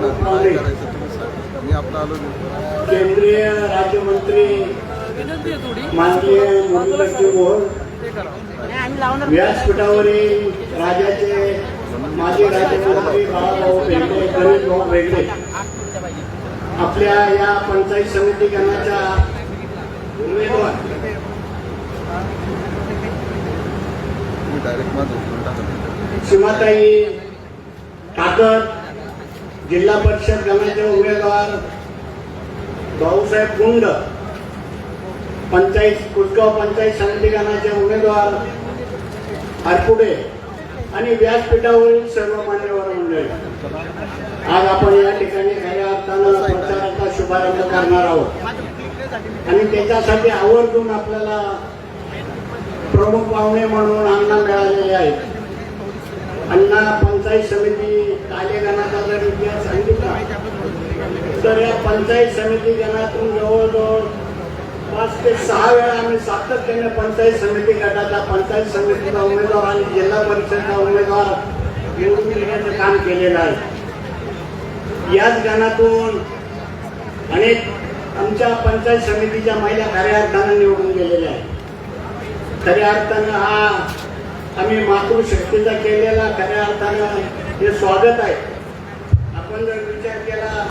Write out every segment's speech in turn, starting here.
मी आपला आलो केंद्रीय राज्यमंत्री माननीय मुरलीधर मोहोळ, व्यासपीठावरील राज्याचे माजी राज्यमंत्री बाळाभाऊ भेंडे, गणेशभाऊ भेंडे, आपल्या या पंचायत समिती गणाच्या उमेदवार सीमाताई ठाकर, जिल्हा परिषद गणाचे उमेदवार भाऊसाहेब गुंड, कुसगाव पंचायत समिती गणाचे उमेदवार हरपुडे आणि व्यासपीठावरील सर्व मान्यवर मंडळी, आज आपण या ठिकाणी खऱ्या अर्थानं प्रचाराचा शुभारंभ करणार आहोत आणि त्याच्यासाठी आवर्जून आपल्याला प्रमुख पाहुणे म्हणून अण्णा मिळालेले आहेत. अण्णा पंचायत समिती कार्यगणाचा जर इतिहास सांगितला तर या पंचायत समिती गणातून जवळजवळ 5 ते 6 वेळा आम्ही सातत्याने पंचायत समिती गटाचा, पंचायत समितीचा उमेदवार आणि जिल्हा परिषदचा उमेदवार निवडून देण्याचं काम केलेलं आहे. याच गणातून अनेक आमच्या पंचायत समितीच्या महिला खऱ्या अर्थानं निवडून गेलेल्या आहेत. खऱ्या अर्थानं हा आम्ही मातृशक्तीचा केलेला खऱ्या अर्थानं हे स्वागत आहे. आपण जर विचार केला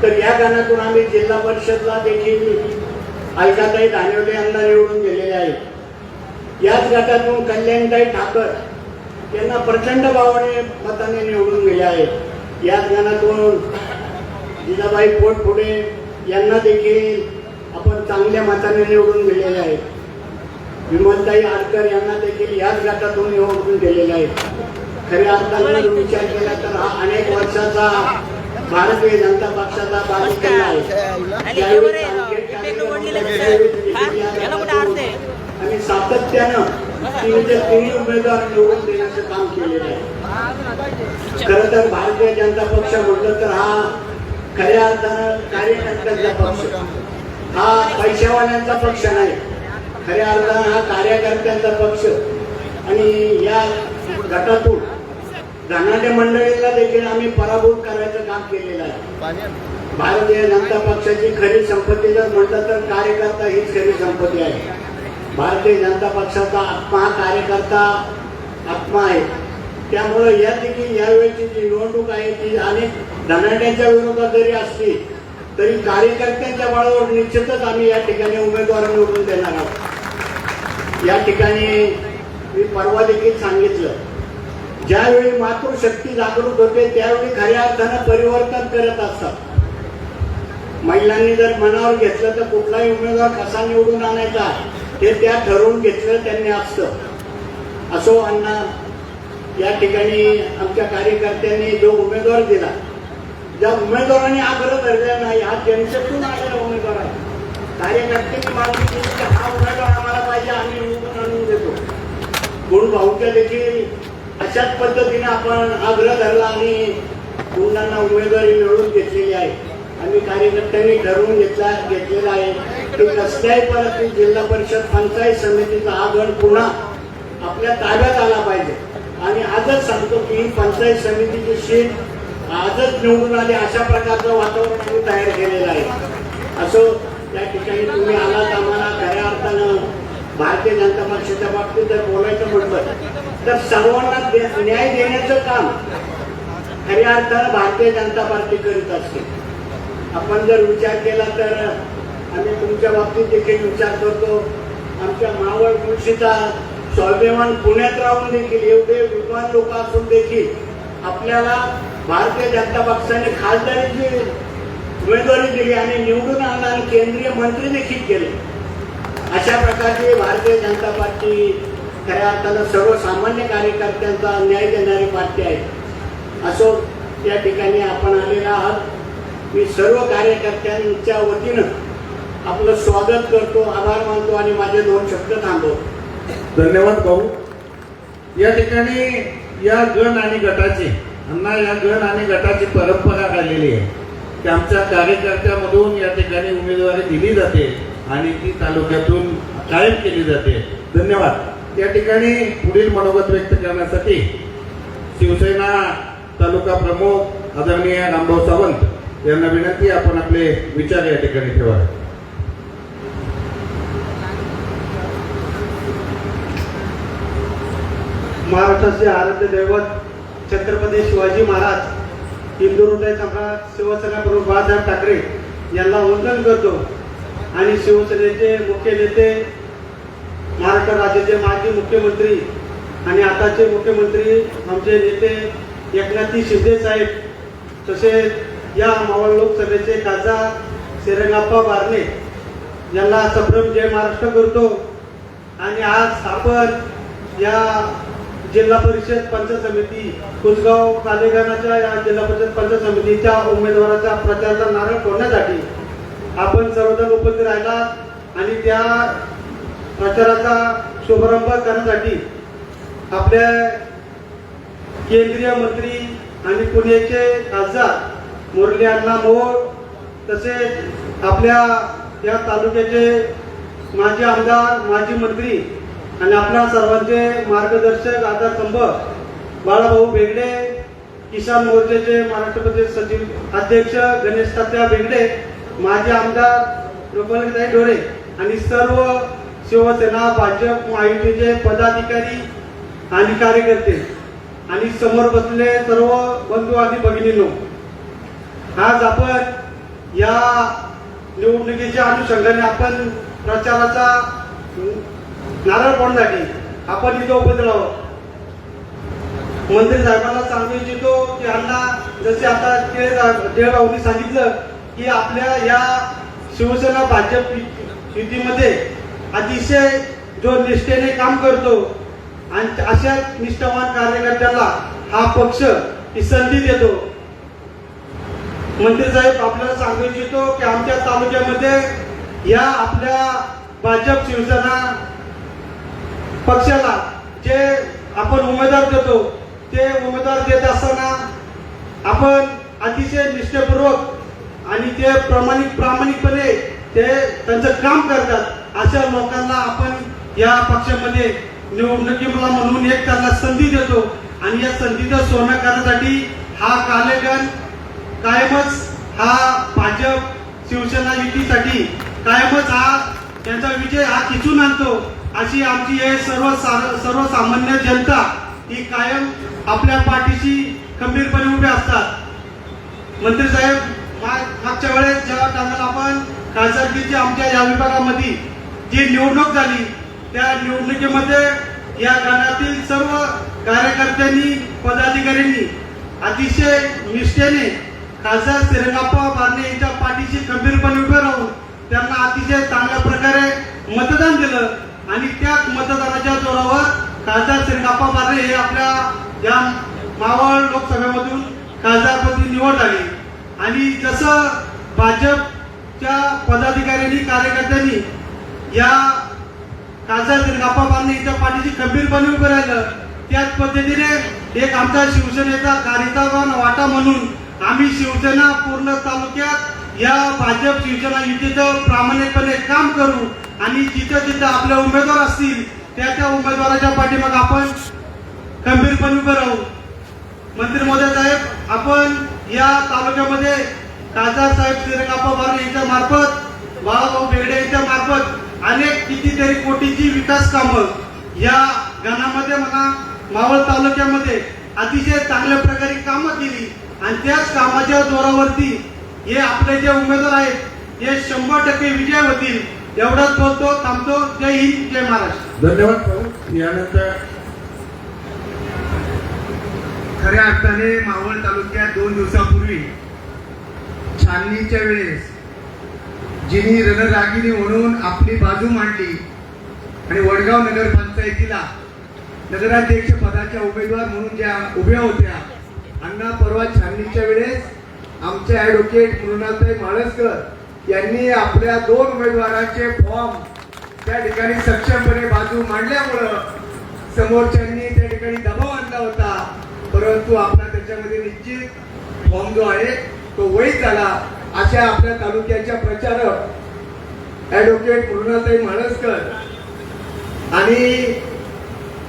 तर या गणातून आम्ही जिल्हा परिषदला देखील अलकाताई धानिवडे यांना निवडून गेलेले आहेत. याच गटातून कल्याणताई ठाकर यांना प्रचंड भावाने मताने निवडून गेले आहेत. याच गणातून जिजाबाई पोटपुढे यांना देखील आपण चांगल्या मताने निवडून गेलेले आहेत. विमलताई आडकर यांना देखील याच गटातून निवडून गेलेले आहेत. खऱ्या अर्थाने विचार केला तर हा अनेक वर्षाचा भारतीय जनता पक्षाचा बालेकिल्ला आहे आणि सातत्यानं 3 उमेदवार निवडून देण्याचं काम केलेलं आहे. खरं तर भारतीय जनता पक्ष म्हटलं तर हा खऱ्या अर्थानं कार्यकर्त्यांचा पक्ष, हा पैशावाल्यांचा पक्ष नाही. खऱ्या अर्थानं हा कार्यकर्त्यांचा पक्ष आणि या गटातून धनाढ्य मंडळीला देखील आम्ही पराभूत करायचं काम केलेलं आहे. भारतीय जनता पक्षाची खरी संपत्ती जर म्हटलं तर कार्यकर्ता हीच खरी संपत्ती आहे. भारतीय जनता पक्षाचा आत्मा हा कार्यकर्ता आत्मा आहे. त्यामुळे या देखील यावेळेची जी निवडणूक आहे ती अनेक धनाढ्यांच्या विरोधात जरी असली तरी कार्यकर्त्यांच्या बळावर निश्चितच आम्ही या ठिकाणी उमेदवार निवडून देणार आहोत. या ठिकाणी मी परवा देखील सांगितलं, ज्यावेळी मातृशक्ती जागृत होते त्यावेळी खऱ्या अर्थानं परिवर्तन करत असतात. महिलांनी जर मनावर घेतलं तर कुठलाही उमेदवार कसा निवडून आणायचा हे त्या ठरवून घेतलं त्यांनी असतं. असो अण्णा, या ठिकाणी आमच्या कार्यकर्त्यांनी जो उमेदवार दिला, ज्या उमेदवारांनी आग्रह धरला नाही, हा जनशक्तीतून आलेला उमेदवार आहे. कार्यकर्त्यांनी मागणी केली की हा उमेदवार आम्हाला पाहिजे, आम्ही निवडून आणून देतो. गुण भाऊच्या देखील अशाच पद्धतीने आपण आग्रह धरला आणि गुंडांना उमेदवारी मिळवून घेतलेली आहे. आम्ही कार्यकर्त्यांनी ठरवून घेतलेला आहे की कसल्याही परत जिल्हा परिषद पंचायत समितीचा हा गण पुन्हा आपल्या ताब्यात आला पाहिजे. आणि आजच सांगतो की ही पंचायत समितीची सीट आजच निवडून आली, अशा प्रकारचं वातावरण आम्ही तयार केलेलं आहे. असो या ठिकाणी तुम्ही आलात, आम्हाला खऱ्या अर्थानं भारतीय जनता पक्षाच्या बाबतीत जर बोलायचं म्हटलं तर सर्वांना न्याय देण्याचं काम खऱ्या अर्थानं भारतीय जनता पार्टी करीत असते. आपण जर विचार केला तर आम्ही तुमच्या बाबतीत देखील विचार करतो. आमच्या मावळ मुळशीचा स्वाभिमान पुण्यात राहून देखील एवढे विद्वान लोक असून देखील आपल्याला भारतीय जनता पक्षाने खासदारीची उमेदवारी दिली आणि निवडून आणला आणि केंद्रीय मंत्री देखील केले. अशा प्रकारची भारतीय जनता पार्टी खऱ्या अर्थानं सर्वसामान्य कार्यकर्त्यांचा न्याय देणारी पार्टी आहे. असो या ठिकाणी आपण आलेला आहात. मी सर्व कार्यकर्त्यांच्या वतीनं आपलं स्वागत करतो, आभार मानतो आणि माझे 2 शब्द थांबवतो. धन्यवाद भाऊ. या ठिकाणी या गण आणि गटाची अण्णा या गण आणि गटाची परंपरा आलेली आहे की आमच्या कार्यकर्त्यामधून या ठिकाणी उमेदवारी दिली जाते आणि ती तालुक्यातून कायम केली जाते. धन्यवाद. या ठिकाणी पुढील मनोगत व्यक्त करण्यासाठी शिवसेना तालुका प्रमुख आदरणीय रामभाऊ सावंत यांना विनंती, आपण आपले विचार या ठिकाणी ठेवा. महाराष्ट्राचे आराध्य दैवत छत्रपती शिवाजी महाराज, हिंदू हृदय सम्राट शिवसेना प्रमुख बाळासाहेब ठाकरे यांना वंदन करतो आणि शिवसेनेचे मुख्य नेते, महाराष्ट्र राज्याचे माजी मुख्यमंत्री आणि आताचे मुख्यमंत्री आमचे नेते एकनाथजी शिंदे साहेब, तसेच या मावळ लोकसभेचे खासदार श्रीरंगाप्पा बारणे यांना संभ्रम जय महाराष्ट्र करतो. आणि आज आपण या जिल्हा परिषद पंचायत समिती कुसगाव कालेगानाच्या या जिल्हा परिषद पंचायत समितीच्या उमेदवाराचा प्रचाराचा नारळ फोडण्यासाठी आपण सर्वजण उपस्थित राहिलात आणि त्या प्रचाराचा शुभारंभ करण्यासाठी आपल्या केंद्रीय मंत्री आणि पुण्याचे खासदार मुरली अण्णा मोहोळ, तसेच आपल्या या तालुक्याचे माजी आमदार, माजी मंत्री आणि आपल्या सर्वांचे मार्गदर्शक आधारस्तंभ बाळाभाऊ बेगडे, किसान मोर्चाचे महाराष्ट्र प्रदेश सचिव अध्यक्ष गणेश तात्या बेगडे, माजी आमदार रुपालीताई ढोरे आणि सर्व शिवसेना भाजप महायुतीचे पदाधिकारी आणि कार्यकर्ते आणि समोर बसलेले सर्व बंधू आणि भगिनींनो, आज आपण या निवडणुकीच्या अनुषंगाने आपण प्रचाराचा नारळ फोडण्यासाठी आपण इथे उपस्थित आहोत. मंत्री साहेबांना सांगू इच्छितो की अण्णा, जसे आता केळगावनी सांगितलं की आपल्या या शिवसेना भाजप युतीमध्ये अतिशय जो निष्ठेने काम करतो आणि अशा निष्ठावान कार्यकर्त्याला हा पक्ष ही संधी देतो. मंत्री साहेब, आपल्याला सांगू इच्छितो की आमच्या तालुक्यामध्ये या आपल्या भाजप शिवसेना पक्षाला जे आपण उमेदवार देतो, ते उमेदवार देत असताना आपण अतिशय निष्ठापूर्वक आणि ते प्रामाणिकपणे ते त्यांचं काम करतात अशा लोकांना आपण या पक्षामध्ये निवडणुकीला म्हणून एक त्यांना संधी देतो आणि या संधीचं सोनं करण्यासाठी हा कालेगण कायमच हा भाजप शिवसेना युतीसाठी कायमच हा त्यांचा विजय हा खिचून आणतो. अशी आमची हे सर्वसामान्य जनता ही कायम आपल्या पाठीशी खंबीरपणे उभे असतात. मंत्री साहेब, मागच्या वेळेस जेव्हा टायमाला आपण खासदारकीची आमच्या या विभागामध्ये जी निवडणूक झाली, त्या निवडणुकीमध्ये या गणातील सर्व कार्यकर्त्यांनी, पदाधिकाऱ्यांनी अतिशय निष्ठेने खासदार श्रीरंगाप्पा बारणे यांच्या पाठीशी खंबीरपणे उभे राहून त्यांना अतिशय चांगल्या प्रकारे मतदान दिलं आणि त्याच मतदानाच्या जोरावर खासदार श्रीरंगाप्पा बारणे हे आपल्या या मावळ लोकसभेमधून खासदारपदी निवड झाली. आणि जसं भाजपच्या पदाधिकाऱ्यांनी, कार्यकर्त्यांनी या खासदार श्रीरंगाप्पा बारणे यांच्या पाठीशी खंबीरपणे उभे राहिलं, त्याच पद्धतीने एक आमचा शिवसेनेचा कार्यकर्ता वाटा म्हणून आम्ही शिवसेना पूर्ण तालुक्यात या भाजप शिवसेना युतीचं प्रामाणिकपणे काम करू आणि जिथं जिथं आपले उमेदवार असतील त्या उमेदवाराच्या पाठीमागे आपण खंबीरपणे उभे राहू. मंत्री महोदय साहेब, आपण या तालुक्यामध्ये खासदार साहेब श्रीरंगाप्पा बारणे यांच्या मार्फत, बाळाभाऊ बेगडे यांच्या मार्फत अनेक कितीतरी कोटीची विकास कामं या गणामध्ये म्हणा, मावळ तालुक्यामध्ये अतिशय चांगल्या प्रकारे कामं केली आणि त्याच कामाच्या जोरावरती हे आपले जे उमेदवार आहेत हे 100% विजय होतील. एवढाच बोलतो, थांबतो. जय हिंद, जय महाराष्ट्र. धन्यवाद. यानंतर खऱ्या अर्थाने मावळ तालुक्यात 2 दिवसापूर्वी छाननीच्या वेळेस जिनी रणरागिणी म्हणून आपली बाजू मांडली आणि वडगाव नगर पंचायतीला नगराध्यक्ष पदाच्या उमेदवार म्हणून ज्या उभ्या होत्या, अण्णा परवा छाननीच्या वेळेस आमचे ॲडव्होकेट मृणालताई म्हाळसकर यांनी आपल्या 2 उमेदवारांचे फॉर्म त्या ठिकाणी सक्षमपणे बाजू मांडल्यामुळं समोरच्यांनी त्या ठिकाणी दबाव आणला होता, परंतु आपला त्याच्यामध्ये निश्चित फॉर्म जो आहे तो वैध झाला. अशा आपल्या तालुक्याच्या प्रचारक ॲडव्होकेट मृणालताई म्हाळसकर आणि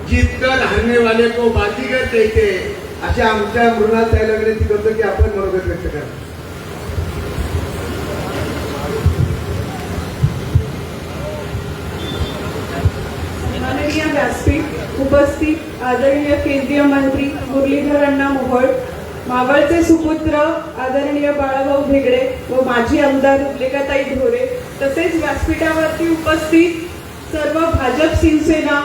जीत कर हारने वाले को बाजीगर कहते, अशा आमच्या मृणाल ताईला विनंती करतो की आपण मनोगत व्यक्त करा. माननीय व्यासपीठ, उपस्थित आदरणीय केंद्रीय मंत्री मुरलीधर अण्णा मोहोळ, मावळचे सुपुत्र आदरणीय बाळाभाऊ भेगडे व माजी आमदार लेखाताई ढोरे, तसेच व्यासपीठावरती उपस्थित सर्व भाजप, शिवसेना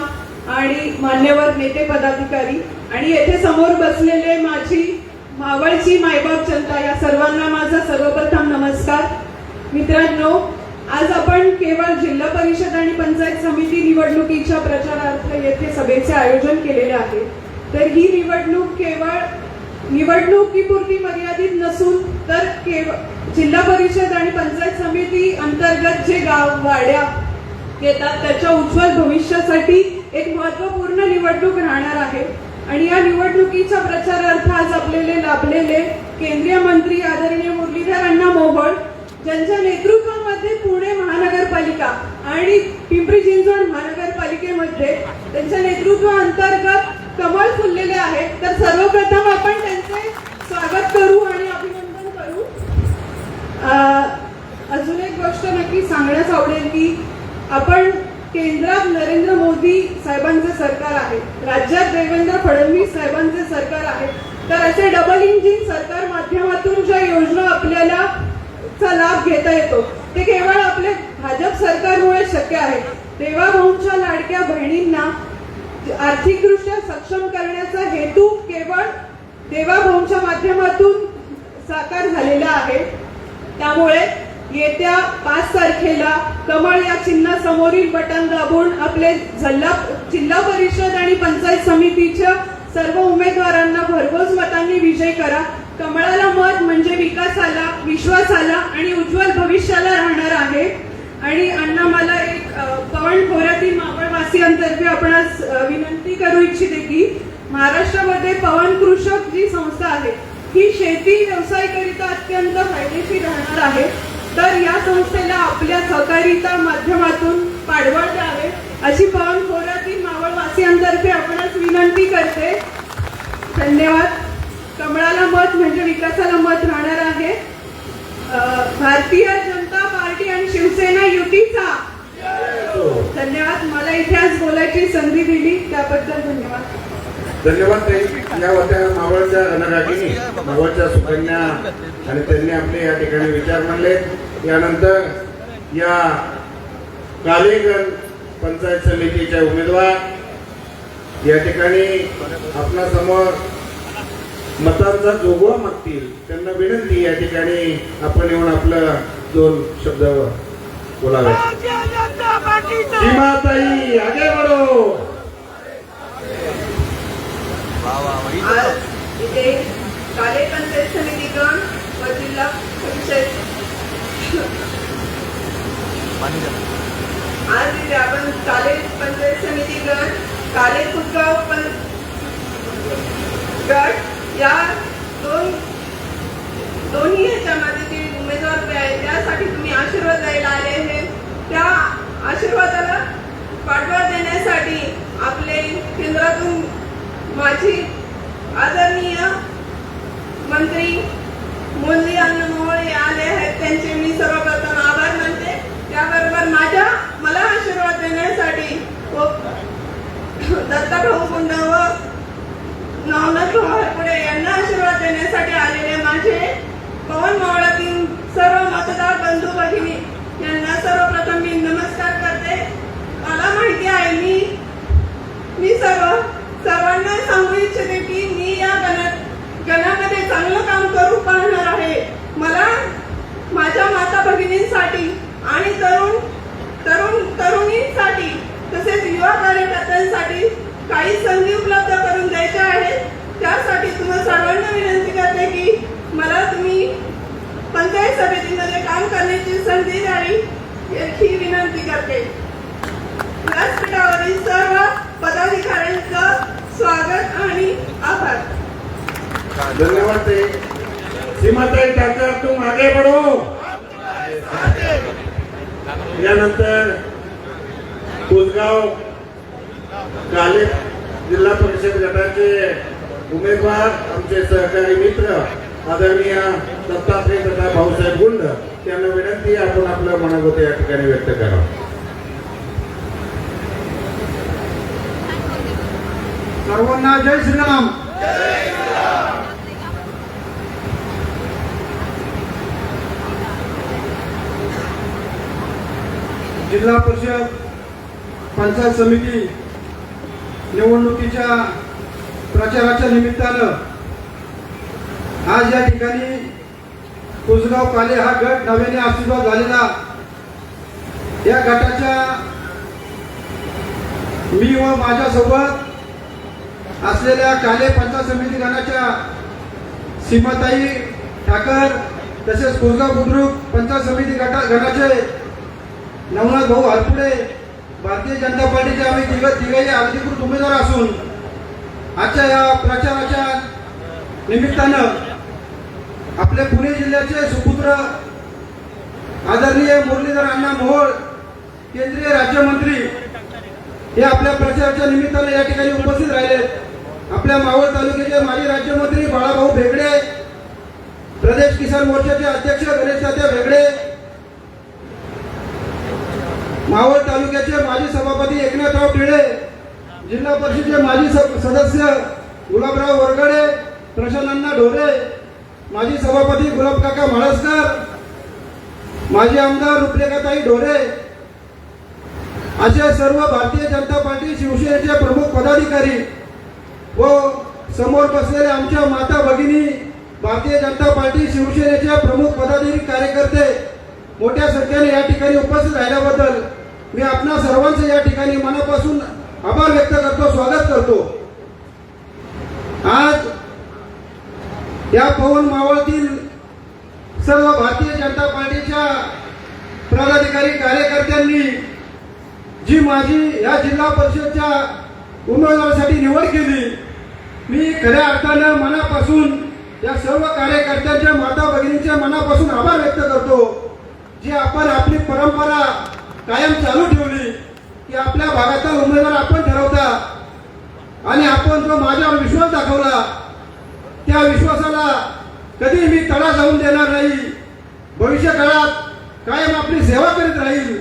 आणि मान्यवर नेते पदाधिकारी आणि येथे समोर बसलेले माझी मावळची मायबाप जनता, या सर्वांना माझा सर्वप्रथम नमस्कार. मित्रांनो, आज आपण केवळ जिल्हा परिषद आणि पंचायत समिती निवडणुकीच्या प्रचारार्थ येथे सभेचे आयोजन केलेले आहे. तर ही निवडणूक केवळ निवडणुकीपुरती मर्यादित नसून तर केवळ जिल्हा परिषद आणि पंचायत समिती अंतर्गत जे गाव वाड्या येतात त्याच्या उज्ज्वल भविष्यासाठी एक महत्त्वपूर्ण निवडणूक राहणार आहे. आणि या निवडणुकीच्या प्रचारार्थ आज आपल्याला लाभलेले केंद्रीय मंत्री आदरणीय मुरलीधर अण्णा मोहोळ, ज्यांच्या नेतृत्वामध्ये पुणे महानगरपालिका आणि पिंपरी चिंचवड महानगरपालिकेमध्ये त्यांच्या नेतृत्वाअंतर्गत कमळ फुललेले आहेत. तर सर्वप्रथम आपण त्यांचे स्वागत करू आणि अभिनंदन करू. अजून एक गोष्ट नक्की सांगण्यास आवडेल की आपण केंद्रात नरेंद्र मोदी साहेबांचे सरकार आहे, राज्यात देवेंद्र फडणवीस साहेबांचे सरकार आहे. तर असे डबल इंजिन सरकार माध्यमातून ज्या योजना आपल्याला चा लाभ घेता येतो ते केवळ आपले भाजप सरकारमुळे शक्य आहे. देवाभाऊंच्या लाडक्या बहिणींना आर्थिकदृष्ट्या सक्षम करण्याचा हेतू केवळ देवाभाऊंच्या माध्यमातून साकार झालेला आहे. त्यामुळे येत्या 5 तारखेला कमळ या चिन्हासमोरील बटन दाबून आपले जिल्हा परिषद आणि पंचायत समितीच्या सर्व उमेदवारांना भरघोस मतांनी विजयी करा. कमळाला मत म्हणजे विकासाला, विश्वासाला आणि उज्ज्वल भविष्याला राहणार आहे. आणि अण्णा, मला एक पवन खोऱ्यातील मावळवासियांतर्फे आपणास विनंती करू इच्छिते की महाराष्ट्रामध्ये पवन कृषक जी संस्था आहे ही शेती व्यवसायाकरिता अत्यंत फायदेशीर राहणार आहे. तर या संस्थेला आपल्या सहकारिता माध्यमातून पाठबळ द्यावे अशी पवन खोऱ्यातील मावळवासियांतर्फे आपणास विनंती करते. धन्यवाद. कमळाला मत म्हणजे विकासाला मत राहणार आहे. भारतीय जनता पार्टी आणि शिवसेना युतीचा धन्यवाद. मला इथे आज बोलायची संधी दिली त्याबद्दल धन्यवाद. धन्यवाद ताई. या होत्या मावळच्या रणरागिणी, मावळच्या सुकन्या, आणि त्यांनी आपले या ठिकाणी विचार मांडले. यानंतर या कालेगण पंचायत समितीच्या उमेदवार या ठिकाणी आपल्या समोर मतांचा जोगवा मागतील. त्यांना विनंती या ठिकाणी आपण येऊन आपलं 2 शब्द बोलावे. सीमाताई आगे बढो. आज इथे काले पंचायत समिती गण व जिल्हा परिषद आज इथे आपण काले पंचायत समिती गण, काले खुदगाव गट या दोन्ही ह्याच्यामध्ये जे उमेदवार उभे आहेत त्यासाठी तुम्ही आशीर्वाद द्यायला आले आहे. त्या आशीर्वादाला पाठबळ देण्यासाठी आपले केंद्रातून माझी आदरणीय मंत्री मुरली अण्णा मोहोळ आले आहेत. त्यांचे मी सर्वप्रथम आभार मानते. त्याबरोबर मला आशीर्वाद देण्यासाठी दत्ताभाऊ गुंड व नवनाथ हरपुडे यांना आशीर्वाद देण्यासाठी आलेले माझे पवन मावळातील सर्व मतदार बंधू भगिनी यांना सर्वप्रथम मी नमस्कार करते. मला माहिती आहे मी सर्वांना सांगू इच्छिते की मी या गणामध्ये चांगलं काम करू पाहणार आहे. मला माझ्या माता भगिनींसाठी आणि तरुणींसाठी तसेच युवा कार्यकर्त्यांसाठी काही संधी उपलब्ध करून द्यायच्या आहेत. त्यासाठी तुम्हाला सर्वांना विनंती करते की मला तुम्ही पंचायत समितीमध्ये काम करण्याची संधी द्यावी ही विनंती करते. व्यासपीठावरील सर्व पदाधिकाऱ्यांचं स्वागत आणि आभार. धन्यवाद ताई. सीमाताई ठाकर, तुम आगे बढ़ो. यानंतर कुसगाव काले जिल्हा परिषद गटाचे उमेदवार आमचे सहकारी मित्र आदरणीय दत्तात्रय तथा भाऊसाहेब गुंड यांना विनंती आहे, आपण आपलं मनोगत या ठिकाणी व्यक्त करावं. सर्वांना जय श्रीराम. जिल्हा परिषद पंचायत समिती निवडणुकीच्या प्रचाराच्या निमित्तानं आज या ठिकाणी कुसगाव काले हा गट नव्याने अस्तित्वात झालेला, या गटाच्या मी व माझ्यासोबत असलेल्या काले पंचायत समिती गणाच्या सीमाताई ठाकर तसेच कुसगाव बुद्रुक पंचायत समिती गणाचे नवनाथ भाऊ हरपुडे, भारतीय जनता पार्टीचे आम्ही तिघही अधिकृत उमेदवार असून आजच्या या प्रचाराच्या निमित्तानं आपले पुणे जिल्ह्याचे सुपुत्र आदरणीय मुरलीधर अण्णा मोहोळ केंद्रीय राज्यमंत्री हे आपल्या प्रचाराच्या निमित्तानं या ठिकाणी उपस्थित राहिले. आपल्या मावळ तालुक्याचे माजी राज्यमंत्री बाळाभाऊ भेगडे, प्रदेश किसान मोर्चाचे अध्यक्ष गणेश तात्या भेगडे, मावळ तालुक्याचे माजी सभापती एकनाथराव टिळे, जिल्हा परिषदेचे माजी सदस्य गुलाबराव वरगडे, प्रशांत ढोरे, माजी सभापती गुलाबकाका म्हाळसकर, माजी आमदार रुपरेखाताई ढोरे असे सर्व भारतीय जनता पार्टी शिवसेनेचे प्रमुख पदाधिकारी व समोर बसलेले आमच्या माता भगिनी भारतीय जनता पार्टी शिवसेनेचे प्रमुख पदाधिकारी कार्यकर्ते मोठ्या संख्येने या ठिकाणी उपस्थित राहिल्याबद्दल मी आपणा सर्वांचे या ठिकाणी मनापासून आभार व्यक्त करतो, स्वागत करतो. आज या पवन मावळतील सर्व भारतीय जनता पार्टीच्या पदाधिकारी कार्यकर्त्यांनी जी माझी या जिल्हा परिषदच्या उमेदवारासाठी निवड केली, मी खऱ्या अर्थानं मनापासून या सर्व कार्यकर्त्यांच्या माता भगिनींच्या मनापासून आभार व्यक्त करतो. जी आपण आपली परंपरा कायम चालू ठेवली की आपल्या भागाचा उमेदवार आपण ठरवता आणि आपण जो माझ्यावर विश्वास दाखवला त्या विश्वासाला कधी मी तडा जाऊन देणार नाही. भविष्य काळात कायम आपली सेवा करीत राहील,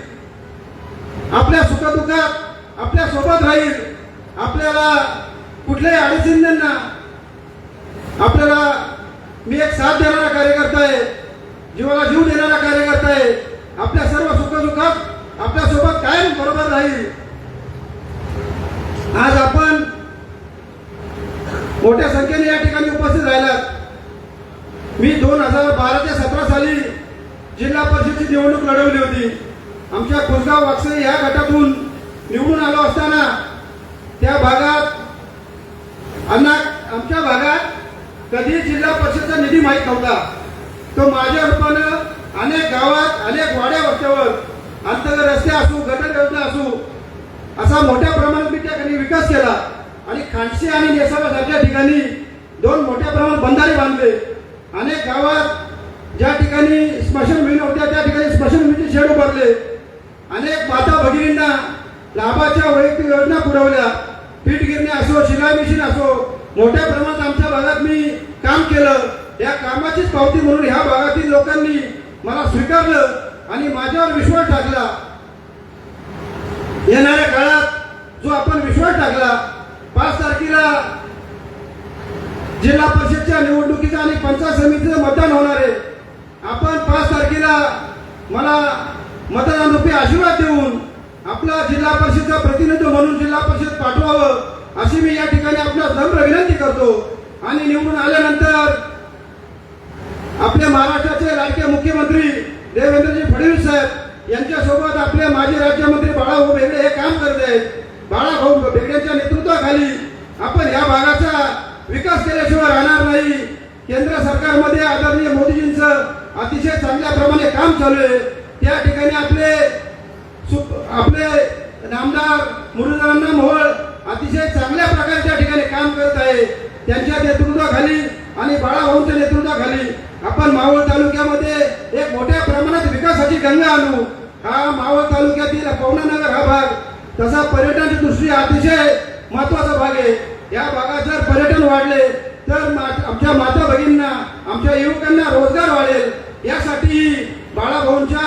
आपल्या सुखदुःखात आपल्या सोबत राहील, आपल्याला कुठल्याही अडचणींना आपल्याला मी एक साथ देणारा कार्यकर्ता आहे, जीवाला जीव देणारा कार्यकर्ता आहे. आपल्या सर्व सुखदुःखात आपल्या सोबत कायम बरोबर राहील. आज आपण मोठ्या संख्येने या ठिकाणी उपस्थित राहिलात. मी 2012 ते 17 साली जिल्हा परिषदेची निवडणूक लढवली होती. आमच्या कुसगाव वाकसई या गटातून निवडून आलो असताना त्या भागात आमच्या भागात कधी जिल्हा परिषदचा निधी माहीत नव्हता. तो माझ्या रूपानं अनेक गावात अनेक वाड्या वस्त्यावर अंतर्गत रस्ते असू, गटर योजना असू असा मोठ्या प्रमाणात मी त्या ठिकाणी विकास केला आणि खांडशी आणि नेसाव्यासारख्या ठिकाणी 2 मोठ्या प्रमाणात बंधारे बांधले. अनेक गावात ज्या ठिकाणी स्मशानभूमी होत्या त्या ठिकाणी स्मशानभूमीचे शेड उभारले. अनेक माता भगिनींना लाभाच्या वैयक्तिक योजना पुरवल्या. पीठ गिरणी असो, शिलाई मशीन असो, मोठ्या प्रमाणात आमच्या भागात मी काम केलं. या कामाचीच पावती म्हणून ह्या भागातील लोकांनी मला स्वीकारलं आणि माझ्यावर विश्वास टाकला. येणाऱ्या काळात जो आपण विश्वास टाकला, 5 तारखेला जिल्हा परिषदच्या निवडणुकीचं आणि पंचायत समितीचं मतदान होणार आहे. आपण 5 तारखेला मला मतदान रूपी आशीर्वाद देऊन आपला जिल्हा परिषदचा प्रतिनिधी म्हणून जिल्हा परिषद पाठवावं अशी मी या ठिकाणी आपल्याला नम्र विनंती करतो. आणि निवडून आल्यानंतर आपल्या महाराष्ट्राचे लाडके मुख्यमंत्री देवेंद्रजी फडणवीस साहेब यांच्यासोबत आपले माजी राज्यमंत्री बाळाभाऊ भेगडे हे काम करत आहेत. बाळाभाऊ भेगडेंच्या नेतृत्वाखाली आपण या भागाचा विकास केल्याशिवाय राहणार नाही. केंद्र सरकारमध्ये आदरणीय मोदीजींचं अतिशय चांगल्या प्रमाणे काम चालू आहे. त्या ठिकाणी आपले नामदार मुरलीधर मोहोळ अतिशय चांगल्या प्रकारे त्या ठिकाणी काम करत आहे. त्यांच्या नेतृत्वाखाली आणि बाळाभाऊंच्या नेतृत्वाखाली आपण मावळ तालुक्यामध्ये एक मोठ्या प्रमाणात विकासाची गंगा आणू. हा मावळ तालुक्यातील पवनानगर हा भाग तसा पर्यटनाच्या दृष्टीने अतिशय महत्वाचा भाग आहे. या भागात जर पर्यटन वाढले तर आमच्या माता भगिनींना, आमच्या युवकांना रोजगार वाढेल. यासाठी बाळाभाऊंच्या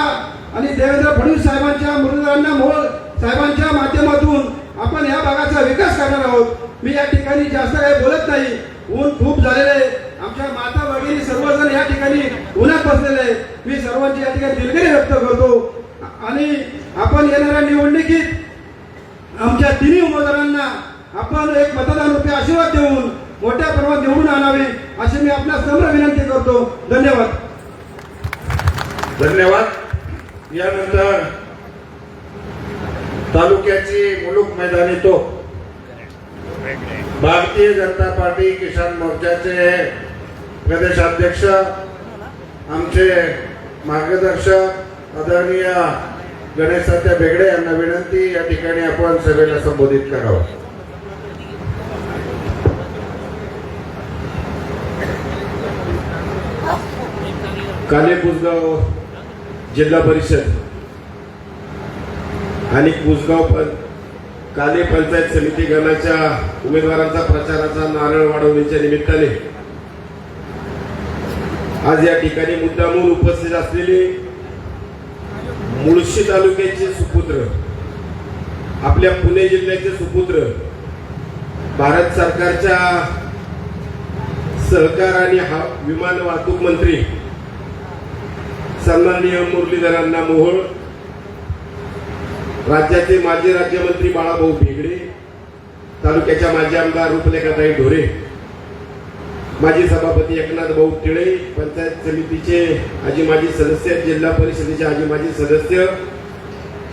आणि देवेंद्र फडणवीस साहेबांच्या, मुरलीधरांना मोहोळ साहेबांच्या माध्यमातून आपण या भागाचा विकास करणार आहोत. मी या ठिकाणी जास्त काही बोलत नाही. ऊन खूप झालेले, आमच्या माता भगिनी सर्वजण या ठिकाणी उन्हात बसलेले. मी सर्वांची या ठिकाणी दिलगिरी व्यक्त करतो आणि आपण येणाऱ्या निवडणुकीत आमच्या तिन्ही उमेदवारांना आपण एक मतदान रूपी आशीर्वाद देऊन मोठ्या प्रमाणात निवडून आणावे अशी मी आपल्या नम्र विनंती करतो. धन्यवाद. धन्यवाद. यानंतर तालुक्याची मुलूक मैदानी तो भारतीय जनता पार्टी किसान मोर्चाचे प्रदेशाध्यक्ष, आमचे मार्गदर्शक आदरणीय गणेश तात्या बेगडे यांना विनंती, या ठिकाणी आपण सभेला संबोधित करावं. काले पुसगाव जिल्हा परिषद आणि पुसगाव काले पंचायत समिती गणाच्या उमेदवारांचा प्रचाराचा नारळ वाढवण्याच्या निमित्ताने आज या ठिकाणी मुद्दामून उपस्थित असलेले मुळशी तालुक्याचे सुपुत्र, आपल्या पुणे जिल्ह्याचे सुपुत्र, भारत सरकारच्या सहकार आणि विमान वाहतूक मंत्री सन्माननीय मुरलीधरांना मोहोळ, राज्याचे माजी राज्यमंत्री बाळाभाऊ बेगडे, तालुक्याच्या माजी आमदार रूपलेखाताई ढोरे, माजी सभापती एकनाथ भाऊ टिळे, पंचायत समितीचे आजी माजी सदस्य, जिल्हा परिषदेचे आजी माजी सदस्य,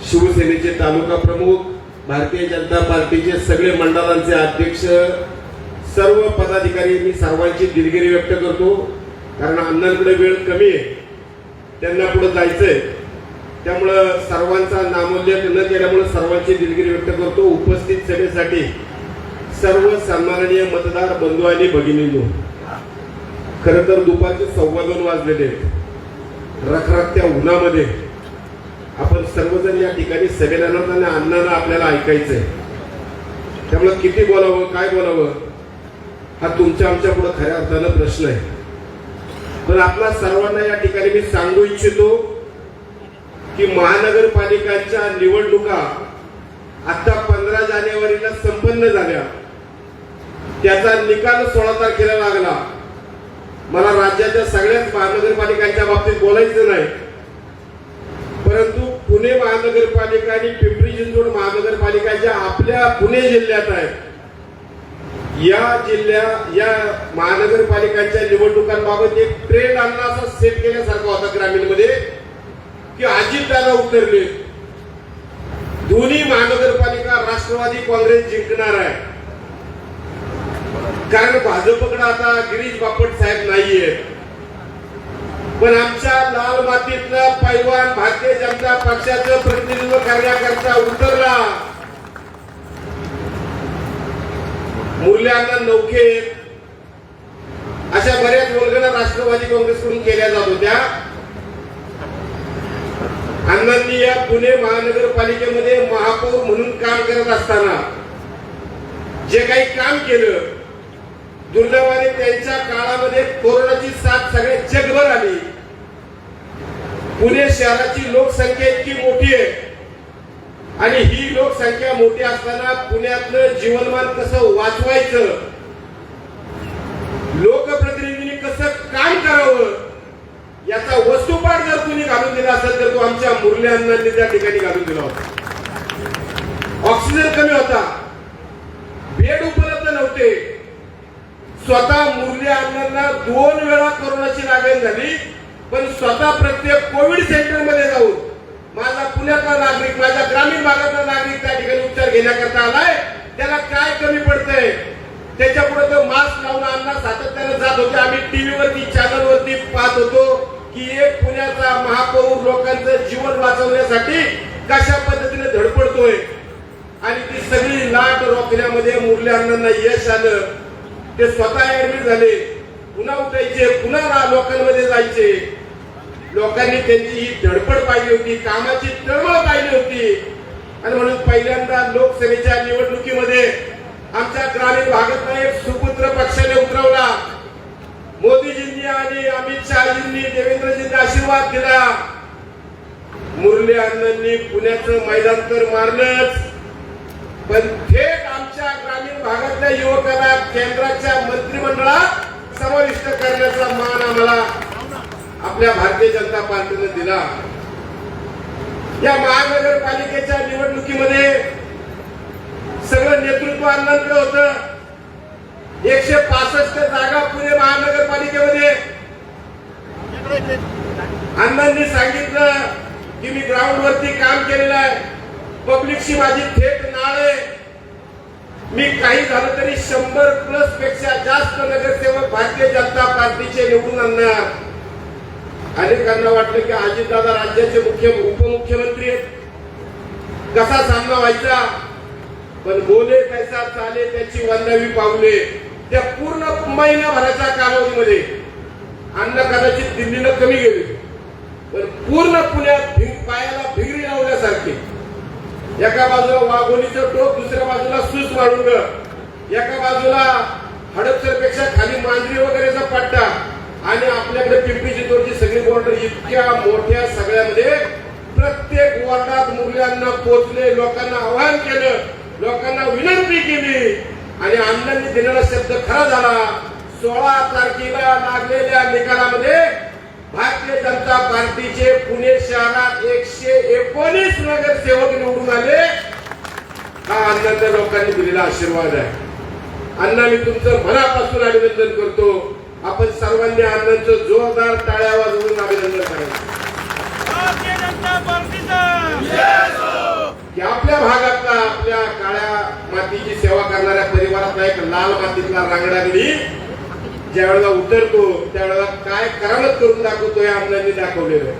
शिवसेनेचे तालुका प्रमुख, भारतीय जनता पार्टीचे सगळे मंडळांचे अध्यक्ष, सर्व पदाधिकारी, मी सर्वांची दिलगिरी व्यक्त करतो. कारण अण्णांकडे वेळ कमी आहे, त्यांना पुढे जायचंय, त्यामुळं सर्वांचा नामोल्लेख न केल्यामुळे सर्वांची दिलगिरी व्यक्त करतो. उपस्थित सभेसाठी सर्व सन्माननीय मतदार बंधू आणि भगिनींनो, खर तर दुपारचे 2:15 वाजलेले आहेत. रखरखत्या उन्हामध्ये आपण सर्वजण या ठिकाणी सभेला नव्हताना अण्णांना आपल्याला ऐकायचंय, त्यामुळे किती बोलावं, काय बोलावं, हा तुमच्या आमच्या पुढे खऱ्या अर्थानं प्रश्न आहे. पण आपल्या सर्वांना या ठिकाणी मी सांगू इच्छितो की महानगरपालिकांच्या निवडणुका आता 15 जानेवारीला संपन्न झाल्या. त्याचा निकाल 16 तारखेला लागला. मला राज्याच्या सगळ्याच महानगरपालिकांच्या बाबतीत बोलायचं नाही, परंतु पुणे महानगरपालिका आणि पिंपरी चिंचवड महानगरपालिकाच्या आपल्या पुणे जिल्ह्यात आहेत. या महानगरपालिकांच्या निवडणुकांबाबत एक ट्रेंड आणला असा सेट केल्यासारखा होता ग्रामीणमध्ये की अजितदादा उतरले. दोन्ही महानगरपालिका राष्ट्रवादी काँग्रेस जिंकणार आहे. कारण भाजपकडे आता गिरीश बापट साहेब नाहीये, पण आमच्या लाल मातीतला पैलवान भारतीय जनता पक्षाचं प्रतिनिधित्व करण्याकरता उतरला. मुरल्यांना नौके अशा बऱ्याच वल्गना राष्ट्रवादी काँग्रेसकडून केल्या जात होत्या. अण्णांनी या पुणे महानगरपालिकेमध्ये महापौर म्हणून काम करत असताना जे काही काम केलं, दुर्दैवाने त्यांच्या काळामध्ये कोरोनाची साथ सगळ्या जगभर आली. पुणे शहराची लोकसंख्या इतकी मोठी आहे आणि ही लोकसंख्या मोठी असताना पुण्यातलं जीवनमान कसं वाचवायचं, लोकप्रतिनिधींनी कसं काम करावं, याचा वस्तुपाठ जर कुणी घालून दिला असेल तर तो आमच्या मुरली अण्णांनी त्या ठिकाणी घालून दिला होता. ऑक्सिजन कमी होता, बेड उपलब्ध नव्हते. स्वतः मुरली अण्णांना 2 वेळा कोरोनाची लागण झाली, पण स्वतः प्रत्येक कोविड सेंटर मध्ये जाऊन माझा पुण्यातला नागरिक, माझ्या ग्रामीण भागातला नागरिक त्या ठिकाणी उपचार घेण्याकरता आलाय. त्याला काय कमी पडतंय त्याच्या पुढे तो मास्क लावून अण्णा सातत्याने जात होते. आम्ही टीव्हीवरती, चॅनलवरती पाहत होतो की एक पुण्याचा महापौर लोकांचं जीवन वाचवण्यासाठी कशा पद्धतीने धडपडतोय. आणि ती सगळी लाट रोखण्यामध्ये मुरली अण्णांना यश आलं. ते स्वतः ऍडमिट झाले, पुन्हा उठायचे, पुन्हा लोकांमध्ये जायचे. लोकांनी त्यांची ही धडपड पाहिली होती, कामाची तळमळ पाहिली होती. आणि म्हणून पहिल्यांदा लोकसभेच्या निवडणुकीमध्ये आमच्या ग्रामीण भागातला एक सुपुत्र पक्षाने उतरवला. मोदीजींनी आणि अमित शहाजींनी देवेंद्रजींनी आशीर्वाद दिला. मुरली अण्णांनी पुण्याचं मैदान तर मारलंच, पण थेट आमच्या ग्रामीण भागातल्या युवकांना केंद्राच्या मंत्रिमंडळात समाविष्ट करण्याचा मान आम्हाला आपल्या भारतीय जनता पार्टीने दिला. या महानगरपालिकेच्या निवडणुकीमध्ये सगळं नेतृत्व अण्णांकडे होतं. 165 जागा पुणे महानगरपालिकेमध्ये अण्णांनी सांगितलं की मी ग्राउंड वरती काम केलेलं आहे, पब्लिकशी माझी थेट नाळ आहे. मी काही झालं तरी 100+ पेक्षा जास्त नगरसेवक भारतीय जनता पार्टीचे निवडून आणणार. अनेकांना वाटलं की अजितदादा राज्याचे उपमुख्यमंत्री आहेत, कसा सामना व्हायचा, पण बोले कैसा चाले त्याची 11वी पावले. त्या पूर्ण महिनाभराच्या कालावधीमध्ये अण्णा कदाचित दिल्लीला कमी गेले, पण पूर्ण पुण्यात पायाला भिंगरी लावल्यासारखे. एका बाजूला वाघोलीचं टोक, दुसऱ्या बाजूला सुस माळुंग, एका बाजूला हडपसरपेक्षा खाली मांजरी वगैरेचा पट्टा, आणि आपल्याकडे पिंपरी चिंचवडची सगळी बॉर्डर. इतक्या मोठ्या सगळ्यामध्ये प्रत्येक वॉर्डात मुलांना पोहोचले, लोकांना आवाहन केलं, लोकांना विनंती केली, आणि अण्णांनी दिलेला शब्द खरा झाला. 16 तारखेला लागलेल्या निकालामध्ये भारतीय जनता पार्टीचे पुणे शहरात 119 नगरसेवक निवडून आले. हा अण्णांच्या लोकांनी दिलेला आशीर्वाद आहे. अण्णा, मी तुमचं मनापासून अभिनंदन करतो. आपण सर्वांनी अण्णांचं जोरदार टाळ्या वाजवून अभिनंदन करायचं. की आपल्या भागातला, आपल्या काळ्या मातीची सेवा करणाऱ्या परिवारातला एक लाल मातीतला रांगडागडी ज्या वेळेला उतरतो त्यावेळेला काय करामत करून दाखवतो हे अण्णांनी दाखवलेलं आहे.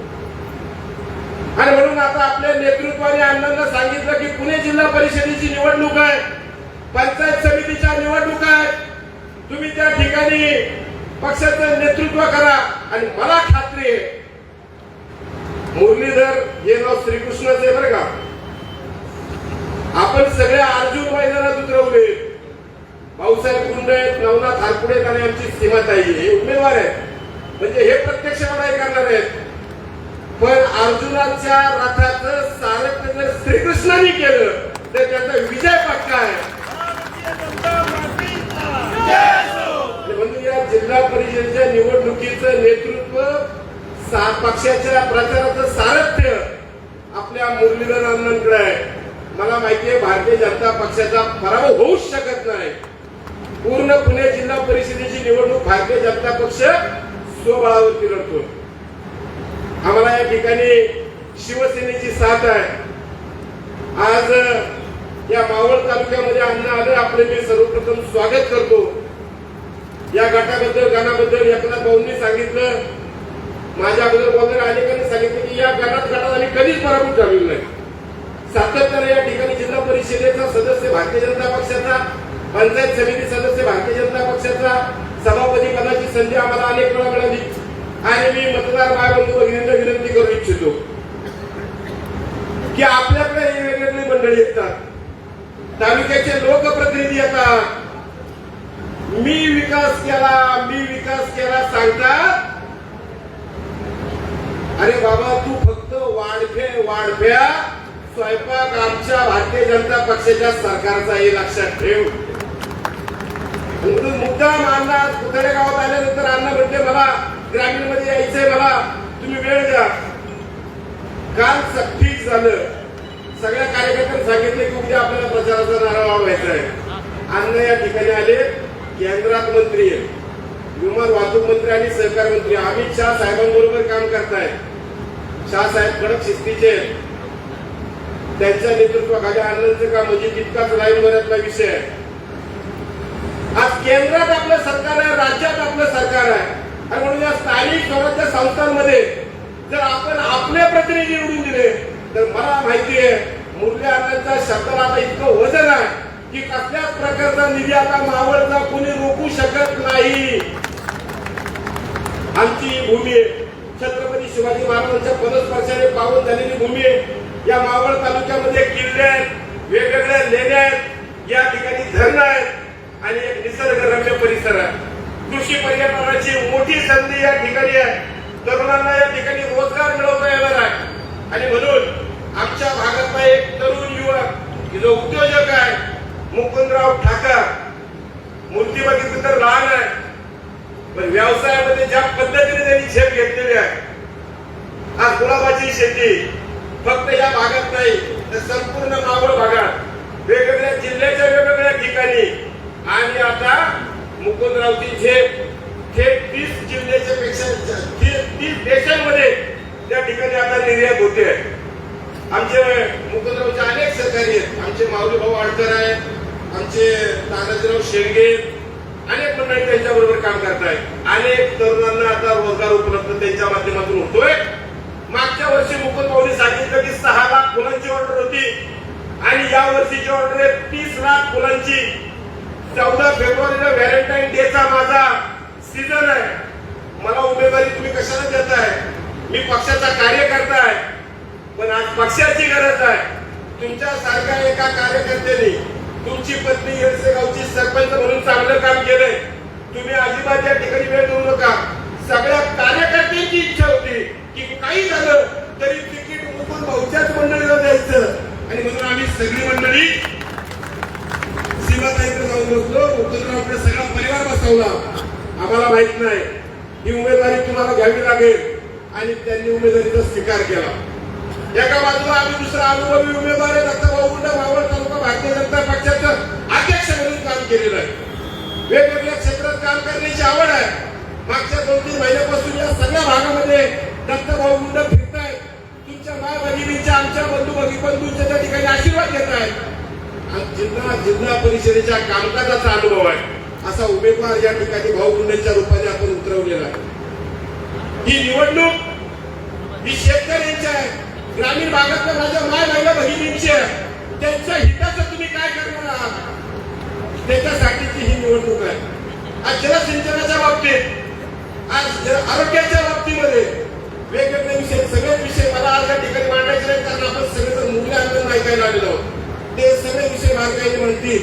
आणि म्हणून आता आपल्या नेतृत्वाने अण्णांना सांगितलं की पुणे जिल्हा परिषदेची निवडणूक आहे, पंचायत समितीच्या निवडणूक आहे, तुम्ही त्या ठिकाणी पक्षाचं नेतृत्व करा. आणि मला खात्री आहे मुरलीधर हे नाव श्रीकृष्णाचं आहे बरं का. आपण सगळे अर्जुन मैदानात उतरवले. भाऊसाहेब गुंड आहेत, नवनाथ हारपुडे आहेत आणि आमची सीमाताई हे उमेदवार आहेत, म्हणजे हे प्रत्यक्ष लढाई करणार आहेत. पण अर्जुनाच्या रथाचं सारथ्य जर श्रीकृष्णाने केलं तर त्याचा विजय पक्का आहे. म्हणून या जिल्हा परिषदेच्या निवडणुकीचं नेतृत्व, पक्षाच्या प्रचाराचं सारथ्य आपल्या मुरलीधर अण्णांकडे आहे. मला माहिती आहे भारतीय जनता पक्षाचा पराभव होऊच शकत नाही. पूर्ण पुणे जिल्हा परिषदेची निवडणूक भारतीय जनता पक्ष स्वबळावरती लढतो. आम्हाला या ठिकाणी शिवसेनेची साथ आहे. आज या मावळ तालुक्यामध्ये अण्णा आले, आपले मी सर्वप्रथम स्वागत करतो. या गटाबद्दल, गणाबद्दल एकनाथ भाऊंनी सांगितलं, माझ्या अगोदर बोलणाऱ्या अनेकांनी सांगितलं की या गटात आम्ही कधीच पराभूत झालेलो नाही. सातत्याने या ठिकाणी जिल्हा परिषदेचा सदस्य भारतीय जनता पक्षाचा, पंचायत समिती सदस्य भारतीय जनता पक्षाचा, सभापती पदाची संधी आम्हाला अनेक वेळा मिळाली. आणि मी मतदार बांधव भगिनींना विनंती करू इच्छितो की आपल्याकडे वेगवेगळी मंडळी येतात, तालुक्याचे लोकप्रतिनिधी येतात, मी विकास केला सांगतात. अरे बाबा, तू फक्त वाढप्या स्वयंपाक आमच्या भारतीय जनता पक्षाच्या सरकारचा हे लक्षात ठेव. मुद्दाम अण्णा कुठल्या गावात आल्यानंतर अण्णा म्हणते मला ग्रामीण मध्ये यायचंय, मला तुम्ही वेळ द्या. काल ठीक झालं, सगळ्या कार्यकर्त्यांनी सांगितलं की उद्या आपल्याला प्रचाराचा नारळ वाढवायचा आहे. अण्णा या ठिकाणी आले. केंद्रात मंत्री आहेत, विमान वाहतूक मंत्री आणि सहकार मंत्री अमित शहा साहेबांबरोबर काम करतायत. शहा साहेब कडक शिस्तीचे आहेत, त्यांच्या नेतृत्वाखाली अण्णांचं काम म्हणजे तितकाच लाईन वरचा विषय आहे. आज केंद्रात आपलं सरकार आहे, राज्यात आपलं सरकार आहे. आणि म्हणून या स्थानिक स्वराज्य संस्थांमध्ये जर आपण आपले प्रतिनिधी निवडून दिले तर मला माहिती आहे मुरली अण्णांच्या शब्दाला आता इतकं वजन आहे की कसल्याच प्रकारचा निधी आता मावळचा कोणी रोखू शकत नाही. आमची भूमी आहे, छत्रपती शिवाजी महाराजांच्या पदस्पर्शाने पावन झालेली भूमी आहे. या मावळ तालुक्यामध्ये किल्ले आहेत, वेगवेगळ्या लेण्या आहेत, या ठिकाणी धरण आहेत आणि एक निसर्गरम्य परिसर आहे. कृषी पर्यटनाची मोठी संधी या ठिकाणी आहे. तरुणांना या ठिकाणी रोजगार मिळवता येणार आहे आणि म्हणून आमच्या भागातला एक तरुण युवक जो उद्योजक आहे मुकुंदराव ठाकर, मूर्ती बघितली तर लहान आहे पण व्यवसायामध्ये ज्या पद्धतीने त्यांनी झेप घेतलेली आहे. आज गुलाबाची शेती फक्त या भागात नाही तर संपूर्ण मावळ भागात वेगवेगळ्या जिल्ह्याच्या वेगवेगळ्या ठिकाणी आणि आता मुकुंदरावची झेप थेट 30 जिल्ह्याच्या पेक्षा 30 देशांमध्ये त्या ठिकाणी आता निर्यात होते. आमचे मुकुंदरावचे अनेक सहकारी आहेत. आमचे माऊली भाऊ आडकर आहेत, आमचे तानाजीराव शेळगे, अनेक मंडळी त्यांच्याबरोबर काम करतायत. अनेक तरुणांना आता रोजगार उपलब्ध त्यांच्या माध्यमातून होतोय. मागच्या वर्षी मुकुंद भाऊनी सांगितलं की 6 लाख फुलांची ऑर्डर होती आणि या वर्षीची ऑर्डर आहे 30 लाख फुलांची. 14 फेब्रुवारीला व्हॅलेंटाईन डेचा माझा सीझन आहे. मला उमेदवारी तुम्ही कशाला देताय? मी पक्षाचा कार्यकर्ता आहे पण आज पक्षाची गरज आहे. तुमच्या सारख्या एका कार्यकर्त्याने तुमची पत्नी येडसेगावची सरपंच म्हणून चांगलं काम केलंय. तुम्ही अजिबात या ठिकाणी वेळ देऊ नका. सगळ्या कार्यकर्त्यांची इच्छा होती की काही झालं तरी तिकीट मुकुंद भाऊच्याच मंडळीला द्यायचं आणि म्हणून आम्ही सगळी मंडळी सीमाताईकडे जाऊन बसलो. मुकुंदरावकडे सगळा परिवार बसवला. आम्हाला माहित नाही ही उमेदवारी तुम्हाला घ्यावी लागेल आणि त्यांनी उमेदवारीचा स्वीकार केला. एका बाजूला आम्ही दुसरा अनुभवी उमेदवार आहे दत्ताभाऊ गुंड, मावळ तालुका भारतीय जनता पक्षाचं अध्यक्ष म्हणून काम केलेलं आहे. वेगवेगळ्या क्षेत्रात काम करण्याची आवड आहे. मागच्या 2-3 महिन्यापासून या सगळ्या भागामध्ये दत्ताभाऊ गुंड फिरतायत. तुमच्या माय भगिनीच्या, आमच्या बंधूंच्या त्या ठिकाणी आशीर्वाद घेत आहेत. जिल्हा परिषदेच्या कामकाजाचा अनुभव आहे असा उमेदवार या ठिकाणी भाऊ गुंडेच्या रूपाने आपण उतरवलेला आहे. ही निवडणूक ही शेतकऱ्यांची आहे, ग्रामीण भागातल्या माझ्या माय महिला भगिनींची आहे. त्यांच्या हिताचं तुम्ही काय करणार आहात त्याच्यासाठीची ही निवडणूक आहे. आज जलसिंचनाच्या बाबतीत, आज आरोग्याच्या बाबतीमध्ये वेगवेगळे विषय, सगळे विषय मला आज या ठिकाणी मांडायचे नाही कारण आपण सगळेजण मूल्य आंदोलन ऐकायला आलेलो आहोत. ते सगळे विषय मार्गाने म्हणतील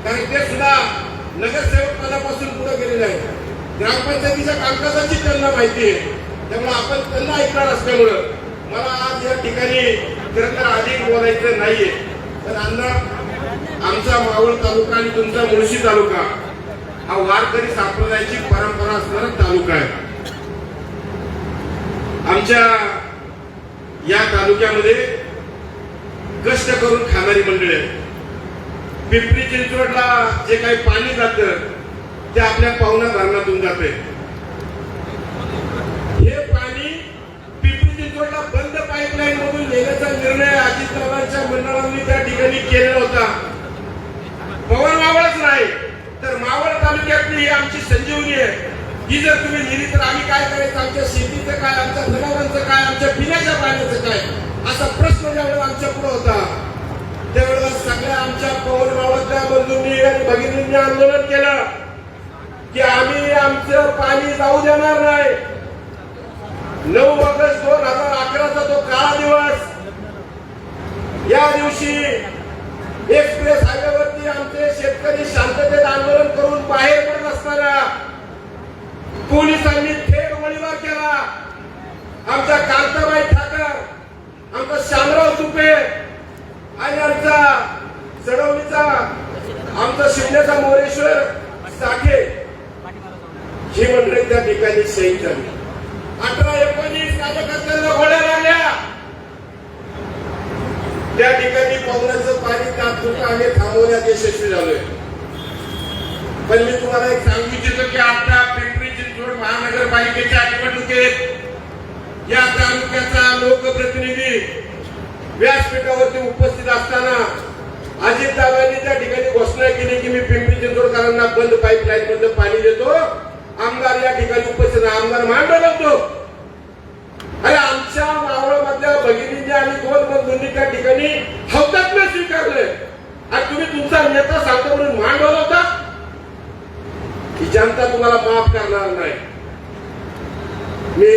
कारण ते सुद्धा नगरसेवक पदापासून पुढे गेलेले आहेत. ग्रामपंचायतीच्या कामकाजाची त्यांना माहिती आहे. त्यामुळे आपण त्यांना ऐकणार असल्यामुळं मला आज या ठिकाणी खरं तर अधिक बोलायचं नाहीये. तर अण्णा, आमचा मावळ तालुका आणि तुमचा मुळशी तालुका हा वारकरी संप्रदायाची परंपरा असणारा तालुका आहे. आमच्या या तालुक्यामध्ये कष्ट करून खाणारी मंडळी आहे. पिंपरी चिंचवडला जे काही पाणी जातं ते आपल्या पाहुणा धरणातून जाते. हे पाणी पिंपरी चिंचवडला बंद पाईपलाईन मधून नेण्याचा निर्णय अजितदादांच्या मंडळांनी त्या ठिकाणी केलेला होता. पवन मावळच नाही तर मावळ तालुक्यातली ही आमची संजीवनी आहे. ही जर तुम्ही नेली तर आम्ही काय करायचं? आमच्या शेतीचं काय, आमच्या जनावरांचं काय, आमच्या पिण्याच्या पाण्याचं काय असा प्रश्न ज्यावेळेला आमच्या पुढे होता त्यावेळेला सगळ्या आमच्या पवन मावळच्या बंधूंनी आणि भगिनींनी आंदोलन केलं की आम्ही आमचं पाणी जाऊ देणार नाही. 9 ऑगस्ट 2011चा तो काळा दिवस, या दिवशी एक्सप्रेस हायवेवरती आमचे शेतकरी शांततेत आंदोलन करून बाहेर पडत असताना पोलिसांनी थेट गोळीबार केला. आमच्या कांताबाई ठाकर, आमचा शामराव तुपे आणि आमचा सडवलीचा आमचा शिवण्याचा मोरेश्वर साठे ही मंडळी त्या ठिकाणी शहीद झाली. 18-19 कार्यकर्त्यांना गोळ्या लागल्या. त्या ठिकाणी पावसाचं पाणी तात्पुरतं आम्ही थांबवण्यात यशस्वी झालोय. पण मी तुम्हाला एक सांगू इच्छितो की आता पिंपरी चिंचवड महानगरपालिकेच्या निवडणुकीत या तालुक्याचा लोकप्रतिनिधी व्यासपीठावरती उपस्थित असताना अजितदादांनी त्या ठिकाणी घोषणा केली की मी पिंपरी चिंचवडकरांना बंद पाईपलाईन मध्ये पाणी देतो. आमदार या ठिकाणी उपस्थित, आमदार मान डोलावतो. अरे आमच्या मावळ मधल्या भगिनींनी आणि 2 बंधूंनी त्या ठिकाणी हौतात्म्य स्वीकारले आणि तुम्ही तुमचा नेता सांगतो म्हणून मान डोलावता. ही जनता तुम्हाला माफ करणार नाही. मी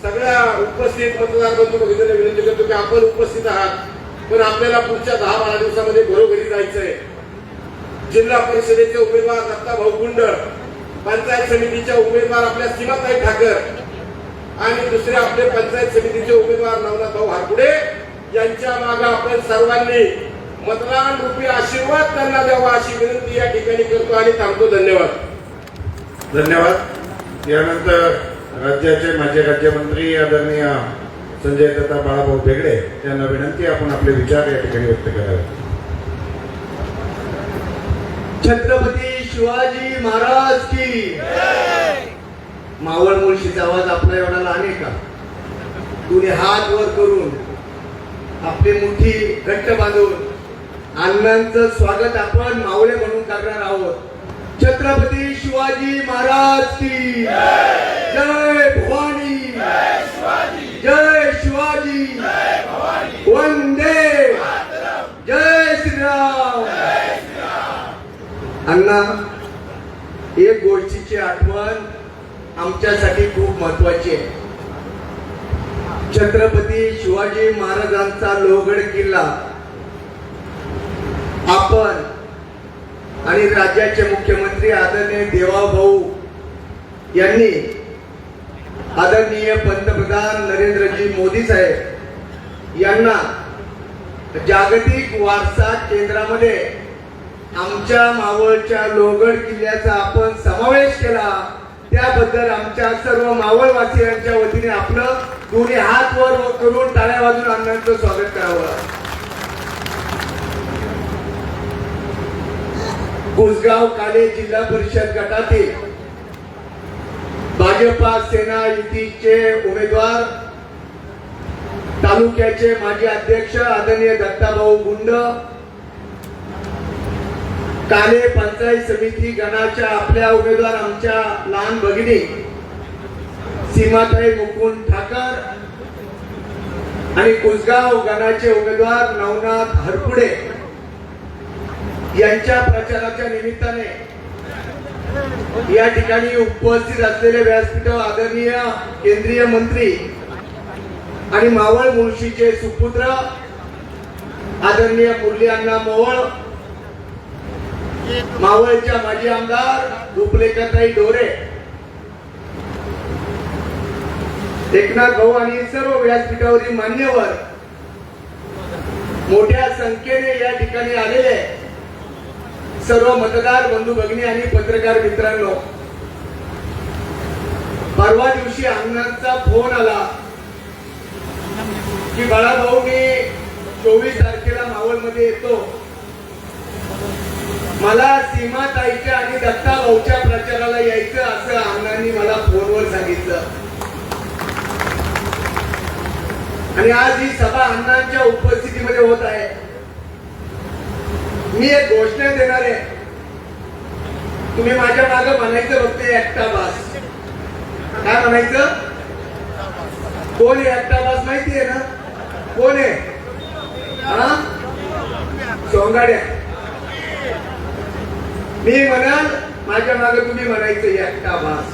सगळ्या उपस्थित मतदार बंधू भगिनींना विनंती करतो की आपण उपस्थित आहात पण आपल्याला पुढच्या 10-12 दिवसामध्ये घरोघरी जायचंय. जिल्हा परिषदेचे उमेदवार दत्ताभाऊ गुंड, पंचायत समितीच्या उमेदवार आपल्या सीमाताई ठाकर आणि दुसरे आपले पंचायत समितीचे उमेदवार नवनाथ भाऊ हारपुडे यांच्या मागे आपण सर्वांनी मतदान रूपी आशीर्वाद त्यांना द्यावा अशी विनंती या ठिकाणी करतो आणि थांबतो. धन्यवाद. धन्यवाद. यानंतर राज्याचे माजी राज्यमंत्री आदरणीय संजय दत्ता बाळाभाऊ बेगडे यांना विनंती आपण आपले विचार या ठिकाणी व्यक्त करावे. छत्रपती शिवाजी महाराज की. मावळ मुळशीचा आवाज आपला एवढा लहान आहे का? दोन्ही हात वर करून आपली मुठी घट्ट बांधून अण्णांचं स्वागत आपण मावळे म्हणून करणार आहोत. छत्रपती शिवाजी महाराज की जय. भवानी जय शिवाजी. वंदे जय श्रीराम. अण्णा, एक गोष्टीची आठवण आमच्यासाठी खूप महत्वाची आहे. छत्रपती शिवाजी महाराजांचा लोहगड किल्ला आपण आणि राज्याचे मुख्यमंत्री आदरणीय देवाभाऊ यांनी आदरणीय पंतप्रधान नरेंद्रजी मोदी साहेब यांना जागतिक वारसा केंद्रामध्ये आमच्या मावळच्या लोहगड किल्ल्याचा आपण समावेश केला. त्याबद्दल आमच्या सर्व मावळवासियांच्या वतीने आपलं दोन्ही हात वर करून टाळ्या वाजून अण्णांचं स्वागत करावं. कुसगाव काले जिल्हा परिषद गटातील भाजपा सेना युतीचे उमेदवार तालुक्याचे माजी अध्यक्ष आदरणीय दत्ताभाऊ गुंड, काले पंचायत समिती गणाच्या आपल्या उमेदवार आमच्या लहान भगिनी सीमाताई मुकुंद ठाकर आणि कुसगाव गणाचे उमेदवार नवनाथ हरपुडे यांच्या प्रचाराच्या निमित्ताने या ठिकाणी उपस्थित असलेले व्यासपीठावर आदरणीय केंद्रीय मंत्री आणि मावळ मुळशीचे सुपुत्र आदरणीय मुरली अण्णा मोहोळ, मावळच्या माजी आमदार रुपलेखाताई ढोरे, एकनाथ भाऊ आणि सर्व व्यासपीठावरील मान्यवर मोठ्या संख्येने या ठिकाणी आलेले सर्व मतदार बंधू भगिनी आणि पत्रकार मित्रांनो, परवा दिवशी अण्णांचा फोन आला की बाळाभाऊ मी 24 तारखेला मावळमध्ये येतो, मला सीमाताईच्या आणि दत्ता भाऊच्या प्रचाराला यायचं असं अण्णांनी मला फोनवर सांगितलं. आणि आज ही सभा अण्णांच्या उपस्थितीमध्ये होत आहे. मी एक घोषणा देणार आहे, तुम्ही माझ्या मागे म्हणायचं फक्त एकटा बास. काय म्हणायचं? कोण आहे एकटा बास माहिती आहे ना? कोण आहे? हा, सोंगाड्या. मी म्हणाल माझ्या मागे तुम्ही म्हणायचं एकटा बास.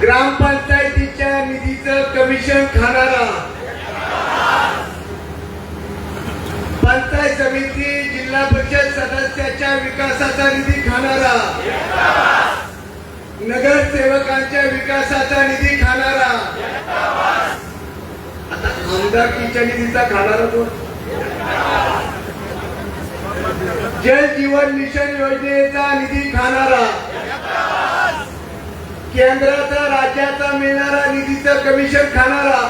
ग्रामपंचायतीच्या निधीचं कमिशन खाणारा, पंचायत समिती जिल्हा परिषद सदस्याच्या विकासाचा निधी खाणारा, नगरसेवकांच्या विकासाचा निधी खाणारा, आता आमदारकीच्या निधीचा खाणारा तो, जल जीवन मिशन योजनेचा निधी खाणारा, केंद्राचा राज्याचा मिळणारा निधीचं कमिशन खाणारा.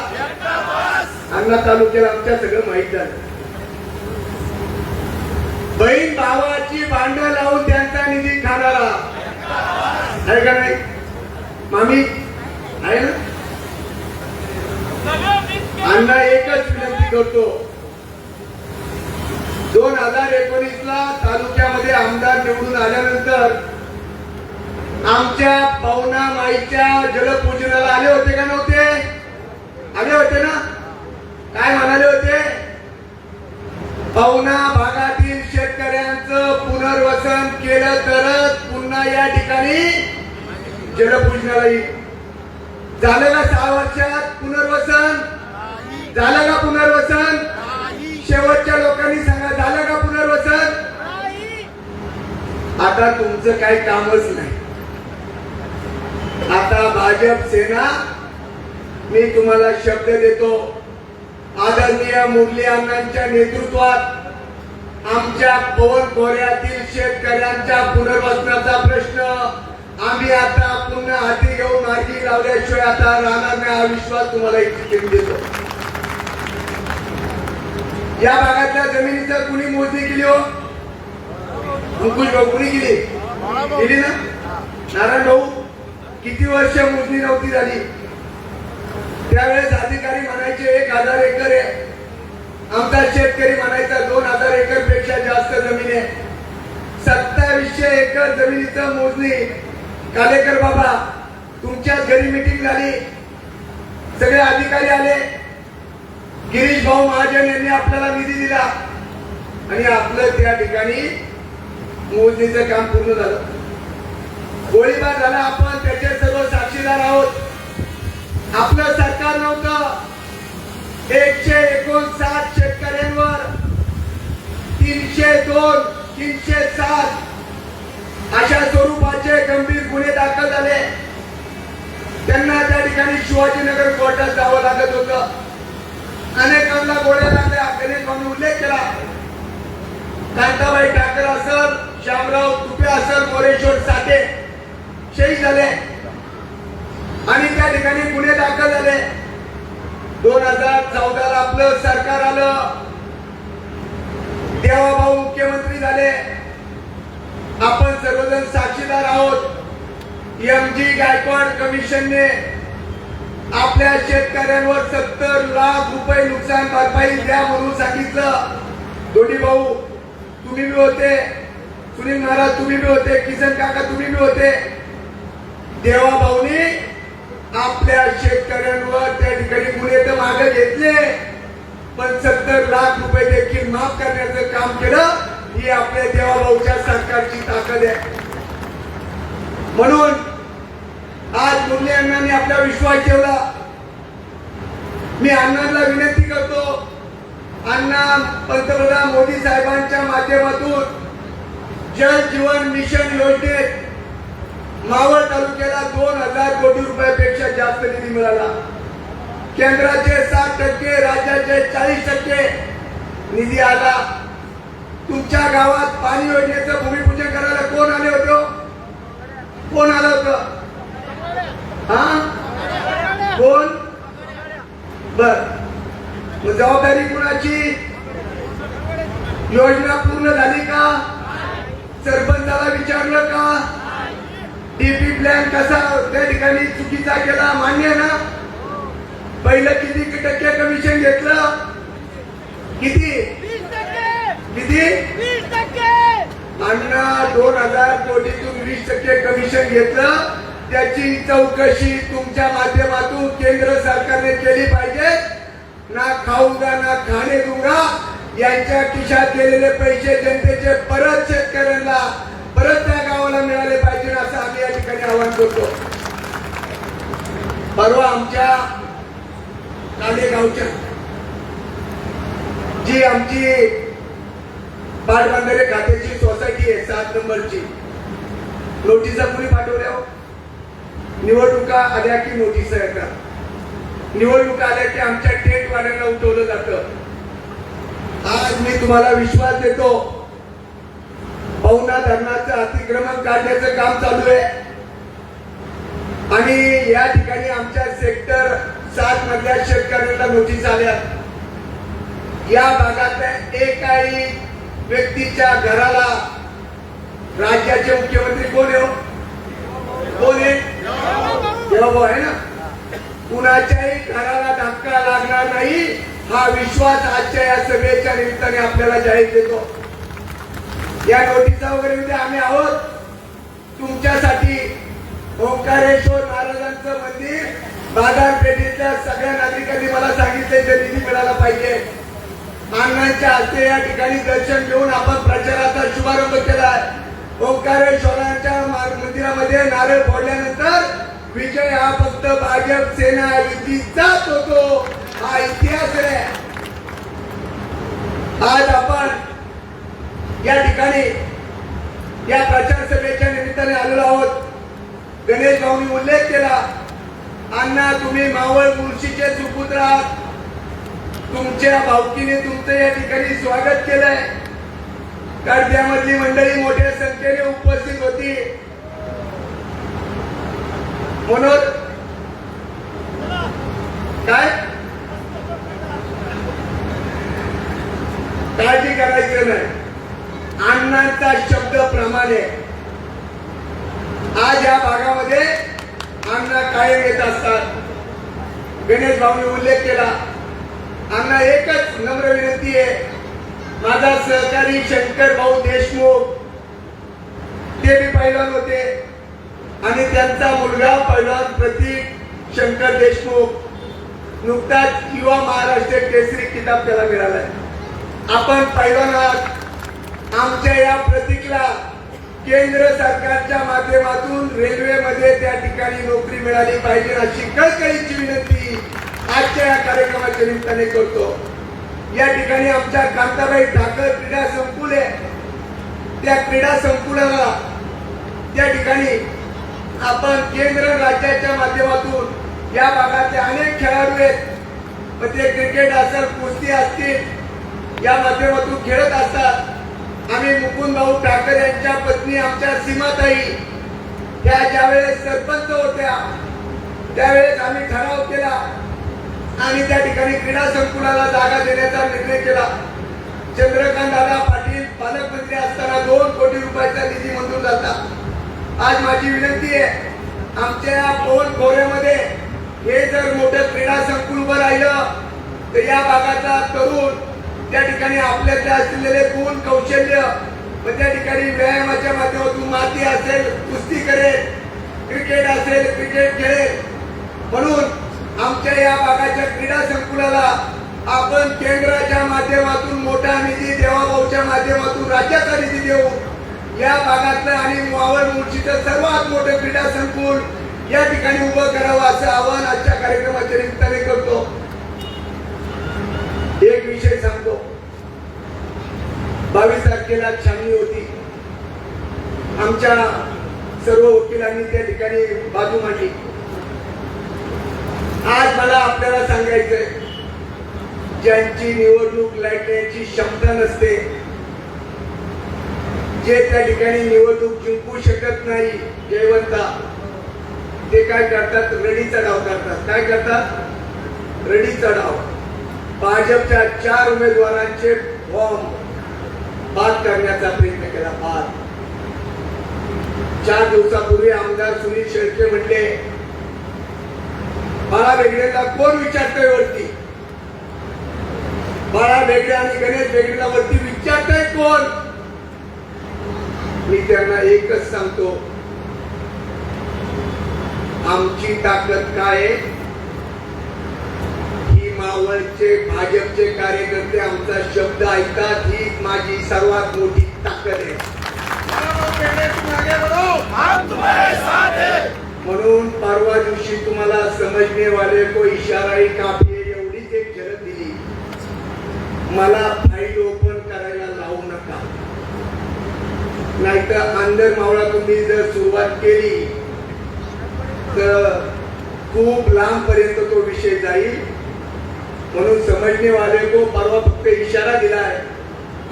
अण्णा तालुक्याला आमच्या सगळं माहित झालं. बहीण भावाची भांडण लावून त्यांचा निधी खाणारा आहे का नाही? मामी आहे ना? अण्णा एकच विनंती करतो, 2019 ला तालुक्यामध्ये आमदार निवडून आल्यानंतर आमच्या पाहुणा माईच्या जलपूजनाला आले होते का नव्हते? आले होते ना? काय म्हणाले होते? पाहुणा भागातील शेतकऱ्यांचं पुनर्वसन केलं तरच पुन्हा या ठिकाणी जलपूजनाला येईल. झालं का 6 वर्षात पुनर्वसन? झालं का पुनर्वसन? आता तुमचं काही कामच नाही. आता भाजप सेना, मी तुम्हाला शब्द देतो, आदरणीय मुरली अण्णांच्या नेतृत्वात आमच्या पवन खोऱ्यातील शेतकऱ्यांच्या पुनर्वसनाचा प्रश्न आम्ही आता पुन्हा हाती घेऊन मार्गी लावल्याशिवाय आता राहणार नाही, हा विश्वास तुम्हाला इथे देतो. या भागातल्या जमिनीचं कुणी मोजणी केली हो? अंकुश भाऊ, कुणी केली ना? नारायण भाऊ, किती वर्ष मोजणी नव्हती झाली. त्यावेळेस अधिकारी म्हणायचे 1000 एकर आहे, आमचा शेतकरी म्हणायचा 2000 एकर पेक्षा जास्त जमीन आहे. 2700 एकर जमिनीचं मोजणी. कालेकर बाबा, तुमच्याच घरी मीटिंग झाली, सगळे अधिकारी आले, गिरीश भाऊ महाजन यांनी आपल्याला निधी दिला आणि आपलं त्या ठिकाणी मोजणीचं काम पूर्ण झालं. गोळीबार झाला, आपण त्याचे सर्व साक्षीदार आहोत. आपलं सरकार नव्हतं, 159 शेतकऱ्यांवर 302, 307 अशा स्वरूपाचे गंभीर गुन्हे दाखल झाले. त्यांना त्या ठिकाणी शिवाजीनगर कोर्टात जावं लागत होतं. अनेकांना गोळ्या लागल्या. गणेश भाऊंनी उल्लेख केला, कांताबाई ठाकर असल, श्यामराव तुपे असल, मोरेश्वर साठे शहीद झाले आणि त्या ठिकाणी गुन्हे दाखल झाले. 2014 ला आपलं सरकार आलं, देवाभाऊ मुख्यमंत्री झाले, आपण सर्वजण साक्षीदार आहोत. MG गायकवाड कमिशनने आपल्या शेतकऱ्यांवर 70 लाख रुपये नुकसान भरपाई द्या म्हणून सांगितलं. दोन्ही भाऊ तुम्ही बी होते, सुनील महाराज तुम्ही बी होते, किसन काका तुम्ही बी होते. देवाभाऊनी आपल्या शेतकऱ्यांवर त्या ठिकाणी गुन्हे तर मागे घेतले, पण 70 लाख रुपये देखील माफ करण्याचं काम केलं. ही आपल्या देवाभाऊच्या सरकारची ताकद आहे. म्हणून आज मुरली अण्णांनी आपला विश्वास ठेवला. मी अण्णांना विनंती करतो, अण्णा पंतप्रधान मोदी साहेबांच्या माध्यमातून जल जीवन मिशन योजनेत मावळ तालुक्याला 2000 कोटी रुपयापेक्षा जास्त निधी मिळाला. केंद्राचे 60%, राज्याचे 40% निधी आला. तुमच्या गावात पाणी योजनेचं भूमिपूजन करायला कोण आले होते? कोण आलं होतं? कोण? बर, जबाबदारी कुणाची? योजना पूर्ण झाली का? सरपंचाला विचारलं का? डीपी प्लॅन कसा त्या ठिकाणी चुकीचा केला? मान्य आहे ना? पहिलं किती टक्के कमिशन घेतलं? किती? किती? 20%. अण्णा 2000 कोटीतून 20% कमिशन घेतलं. त्याची चौकशी तुमच्या माध्यमातून केंद्र सरकारने केली पाहिजे. ना खाऊंगा ना खाणे दूंगा, यांच्या खिशात गेलेले पैसे जनतेचे परत शेतकऱ्यांना, परत त्या गावाला मिळाले पाहिजे, असं आम्ही या ठिकाणी आवाहन करतो. परवा आमच्या कालेगावच्या जी आमची पाटबंधारे खात्याची सोसायटी आहे 7 नंबरची, नोटिसा कुणी पाठवल्या? निवडणुका आल्या की नोटीस येतात. निवडणुका आल्या की आमच्या टेंट वाड्यांना उठवलं जातं. आज मी तुम्हाला विश्वास देतो, पवना धरणाचं अतिक्रमण काढण्याचं काम चालू आहे आणि या ठिकाणी आमच्या सेक्टर 7 मधल्या शेतकऱ्यांना नोटीस आल्या. या भागातल्या एकाही व्यक्तीच्या घराला राज्याचे मुख्यमंत्री कोण आहे? कोण आहे? देवाभाऊ आहे ना. कुणाच्याही घराला धक्का लागणार नाही, हा विश्वास आजच्या या सभेच्या निमित्ताने आपल्याला जाहीर देतो. या नोटिसा वगैरे मध्ये आम्ही आहोत तुमच्यासाठी. ओंकारेश्वर महाराजांचं मंदिर बाजारपेठेतल्या सगळ्या नागरिकांनी मला सांगितले ते निधी मिळाला पाहिजे. अण्णांच्या हस्ते या ठिकाणी दर्शन घेऊन आपण प्रचाराचा शुभारंभ केला. ओंकारेश्वरांच्या मंदिरामध्ये नारळ फोडल्यानंतर विजय हा फक्त भाजप सेना युतीचाच होतो, हा इतिहास आहे. आज आपण या ठिकाणी या प्रचार सभेच्या निमित्ताने आलेलो आहोत. गणेश भाऊंनी उल्लेख केला, अण्णा तुम्ही मावळ मुळशीचे सुपुत्र आहात, तुमच्या भावकीने तुमचं या ठिकाणी स्वागत केलंय. कडद्यामधली मंडळी मोठ्या संख्येने उपस्थित होती. म्हणून काय काळजी करायचं नाही. अण्णांचा शब्द प्रमाणे आज या भागामध्ये अण्णा कायम येत असतात. गणेश भाऊने उल्लेख केला, अण्णा एकच नम्र विनंती आहे, माझा सहकारी शंकर भाऊ देशमुख ते बी पैलवान होते आणि त्यांचा मुलगा पैलवान प्रतीक शंकर देशमुख नुकताच युवा महाराष्ट्र केसरी किताब त्याला मिळालाय. आपण पैलवान आहात. आमच्या या प्रतीकला केंद्र सरकारच्या माध्यमातून रेल्वेमध्ये त्या ठिकाणी नोकरी मिळाली पाहिजे अशी कळकळीची विनंती आजच्या या कार्यक्रमाच्या निमित्ताने करतो. या ठिकाणी आमच्या कांताबाई ठाकर क्रीडा संकुल आहे. त्या क्रीडा संकुलाला त्या ठिकाणी आपण केंद्र राज्याच्या माध्यमातून या भागातले अनेक खेळाडू आहेत. मग ते क्रिकेट असेल, कुस्ती असतील, या माध्यमातून खेळत असतात. आम्ही मुकुंद भाऊ ठाकर यांच्या पत्नी आमच्या सीमाताई त्या ज्यावेळेस सरपंच होत्या त्यावेळेस आम्ही ठराव केला आणि त्या ठिकाणी क्रीडा संकुलाला जागा देण्याचा निर्णय केला. चंद्रकांत दादा पाटील पालकमंत्री असताना 2 कोटी रुपयाचा निधी मंजूर झाला. आज माझी विनंती आहे, आमच्या या पवन खोऱ्यामध्ये हे जर मोठं क्रीडा संकुल उभं राहिलं तर या भागाचा तरुण त्या ठिकाणी आपल्याकडे असलेले गुण कौशल्य व त्या ठिकाणी व्यायामाच्या माध्यमातून माती असेल कुस्ती करेल, क्रिकेट असेल क्रिकेट खेळेल. म्हणून आमच्या या भागाच्या क्रीडा संकुलाला आपण केंद्राच्या माध्यमातून मोठा निधी, देवाभाऊच्या माध्यमातून राज्याचा निधी देऊ. या भागातलं आणि मावळ मुळशीचं सर्वात मोठं क्रीडा संकुल या ठिकाणी उभं करावं असं आवाहन आजच्या कार्यक्रमाच्या निमित्ताने करतो. एक विषय सांगतो, 22 तारखेला छाननी होती. आमच्या सर्व वकिलांनी त्या ठिकाणी बाजू मांडली. आज मला आपल्याला सांगायचंय, ज्यांची निवडणूक लढण्याची क्षमता नसते, जे त्या ठिकाणी निवडणूक जिंकू शकत नाही, जयवंता ते काय करतात, रडीचा डाव करतात. काय करतात? रडीचा डाव. भाजपच्या 4 उमेदवारांचे फॉर्म बाद करण्याचा प्रयत्न केला. 4 दिवसापूर्वी आमदार सुनील शेळके म्हटले, बाळा बेगडेला कोण विचारतोय वरती? बाळा बेगडे आणि गणेश बेगडेला वरती विचारतोय कोण? मी त्यांना एकच सांगतो, आमची ताकद काय आहे? ही मावळचे भाजपचे कार्यकर्ते आमचा शब्द ऐकतात, ही माझी सर्वात मोठी ताकद आहे. म्हणून परवा दिवशी तुम्हाला समजणे वाले को इशारा ही काफी एवढीच एक झलक दिली. मला फाईल ओपन करायला लावू नका, नाहीतर अंदर मावळा तुम्ही जर सुरुवात केली तर खूप लांब पर्यंत तो विषय जाईल. म्हणून समजणे वाले को परवा फक्त इशारा दिलाय,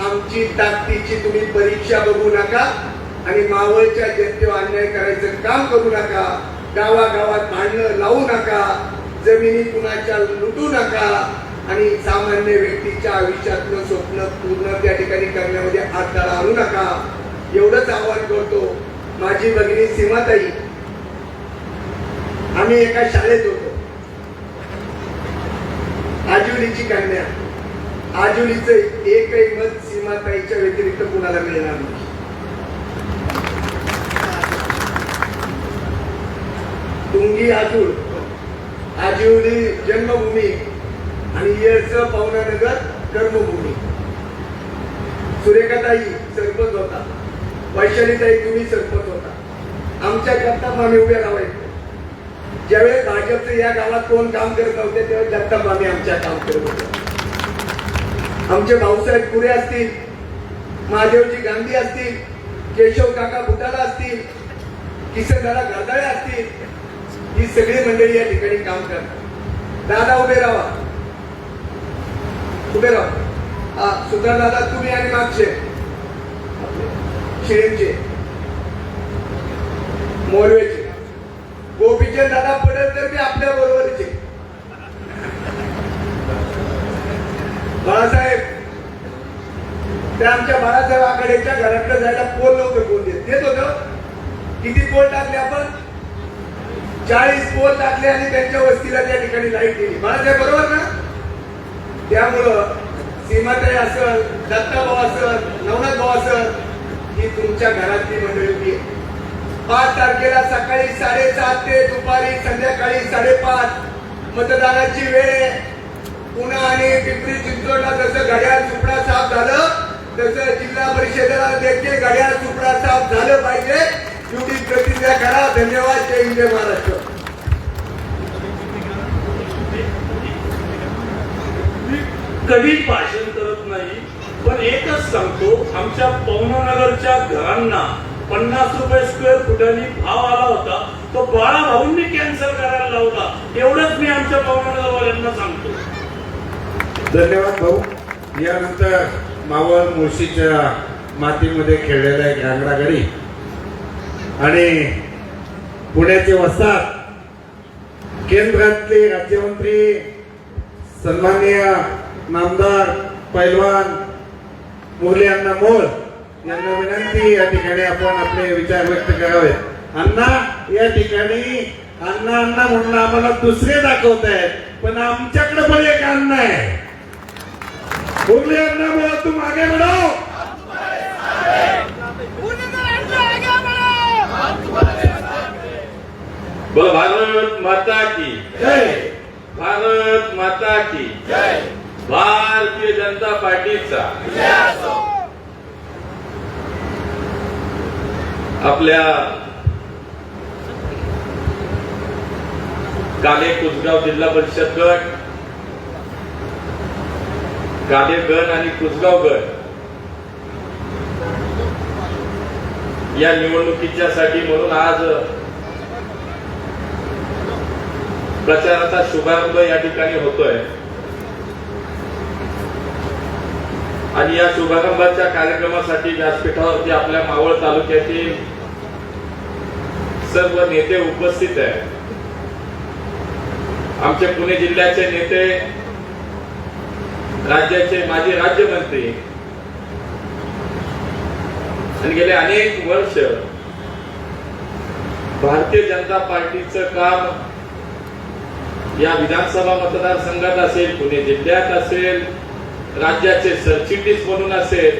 आमची ताकदीची तुम्ही परीक्षा बघू नका आणि मावळच्या जनतेवर अन्याय करायचं काम करू नका. गावागावात भांडणं लावू नका, जमिनी कुणाच्या लुटू नका आणि सामान्य व्यक्तीच्या आयुष्यातलं स्वप्न पूर्ण त्या ठिकाणी करण्यामध्ये अडथळा आणू नका. एवढंच आवाहन करतो. माझी भगिनी सीमाताई, आम्ही एका शाळेत होतो, आजुलीची कन्या. आजुलीचं एकही मत सीमाताईच्या व्यतिरिक्त कुणाला मिळणार नाही. तुंगी आजूळ, आजुली जन्मभूमी आणि येळचं पवनानगर कर्मभूमी. सुरेखाताई सरपंच होता, वैशालीताई तुम्ही सरपंच होता. आमच्या जगताप आम्ही उभे राहायचो. ज्यावेळेस भाजपचं या गावात कोण काम करत नव्हते तेव्हा जगताप आम्ही आमच्या काम करत होतो. आमचे भाऊसाहेब पुरे असतील, महादेवजी गांधी असतील, केशव काका बुटाला असतील, किसनदादा घरदाळे असतील, ही सगळी मंडळी या ठिकाणी काम करतात. दादा उभे राहा, उभे राहा. हा सुधार दादा तुम्ही आणि मागचे शेळींचे मोरवेचे गोपीचंद दादा पडेल तर मी आपल्या बरोबरचे. बाळासाहेब त्या आमच्या बाळासाहेब आघाडीच्या घराकडे जायला पोल नव्हतं कोण देत होतं. किती पोल टाकले आपण? 40 पोल टाकले आणि त्यांच्या वस्तीला त्या ठिकाणी लाईट दिली. बाळासाहेब बरोबर ना? त्यामुळं सीमाताई असल, दत्ताभाऊ असल, नवनाथ भाऊ असल, ही तुमच्या घरातली मंडळी होती. 5 तारखेला सकाळी 7:30 ते दुपारी संध्याकाळी 5:30 मतदानाची वेळ. पुणे आणि पिंपरी चिंचवडला जसं घड्याळ सुपडा साफ झालं तसं जिल्हा परिषदेला देखील घड्याळ सुपडा साफ झालं पाहिजे. एवढी प्रतिज्ञा करा. धन्यवाद. जय हिंद, जय महाराष्ट्र. कधीच भाषण करत नाही, पण एकच सांगतो, आमच्या पवनानगरच्या घरांना 50 रुपये स्क्वेअर फुटांनी भाव आला होता, तो बाळा भाऊंनी कॅन्सल करायला लावला. एवढंच मी आमच्या पवनानगरवाल्यांना सांगतो. धन्यवाद भाऊ. यानंतर मावळ मुळशीच्या मातीमध्ये खेळलेला एक रांगडा गडी आणि पुण्याचे वस्ताद केंद्रातले राज्यमंत्री सन्माननीय नामदार पैलवान मुरली अण्णा मोळ यांना विनंती, या ठिकाणी आपण आपले विचार व्यक्त करावेत. अण्णा या ठिकाणी अण्णा अण्णा म्हणून आम्हाला दुसरे दाखवत आहेत, पण आमच्याकडे पण एक अण्णा आहे. मुरली अण्णा मोळ, तुम आगे बढ़ो. भारत माता की जय. भारत माता की जय. भारतीय जनता पार्टीचा आपल्या काले कुसगाव जिल्हा परिषद गट, काले गण आणि कुसगाव गट या निवडणुकीच्या साठी म्हणून आज प्रचाराचा शुभारंभ या ठिकाणी होतोय. आणि या शुभारंभाच्या कार्यक्रमासाठी व्यासपीठावरती आपल्या मावळ तालुक्यातील सर्व नेते उपस्थित आहेत. आमचे पुणे जिल्ह्याचे नेते, राज्याचे माजी राज्यमंत्री आणि गेले अनेक वर्ष भारतीय जनता पार्टीचं काम या विधानसभा मतदारसंघात असेल, पुणे जिल्ह्यात असेल, राज्याचे सरचिटणीस म्हणून असेल,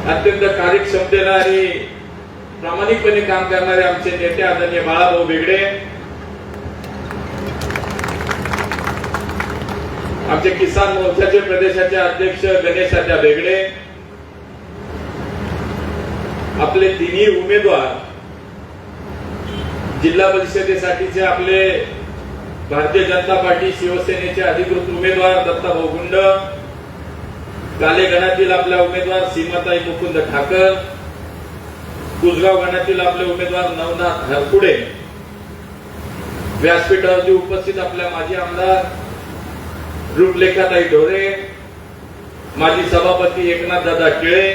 अत्यंत कार्यक्षमतेने आणि प्रामाणिकपणे काम करणारे आमचे नेते आदरणीय बाळाभाऊ बेगडे, आमचे किसान मोर्चाचे प्रदेशाचे अध्यक्ष गणेश आत्या बेगडे, आपले तिन्ही उमेदवार, जिल्हा परिषदेसाठीचे आपले भारतीय जनता पार्टी शिवसेनेचे अधिकृत उमेदवार दत्ताभाऊ गुंड, काले गणातील आपल्या उमेदवार सीमाताई मुकुंद ठाकर, कुसगाव गणातील आपले उमेदवार नवनाथ हरपुडे, व्यासपीठावरती उपस्थित आपल्या माजी आमदार रूपलेखाताई ढोरे, माजी सभापती एकनाथ दादा टिळे,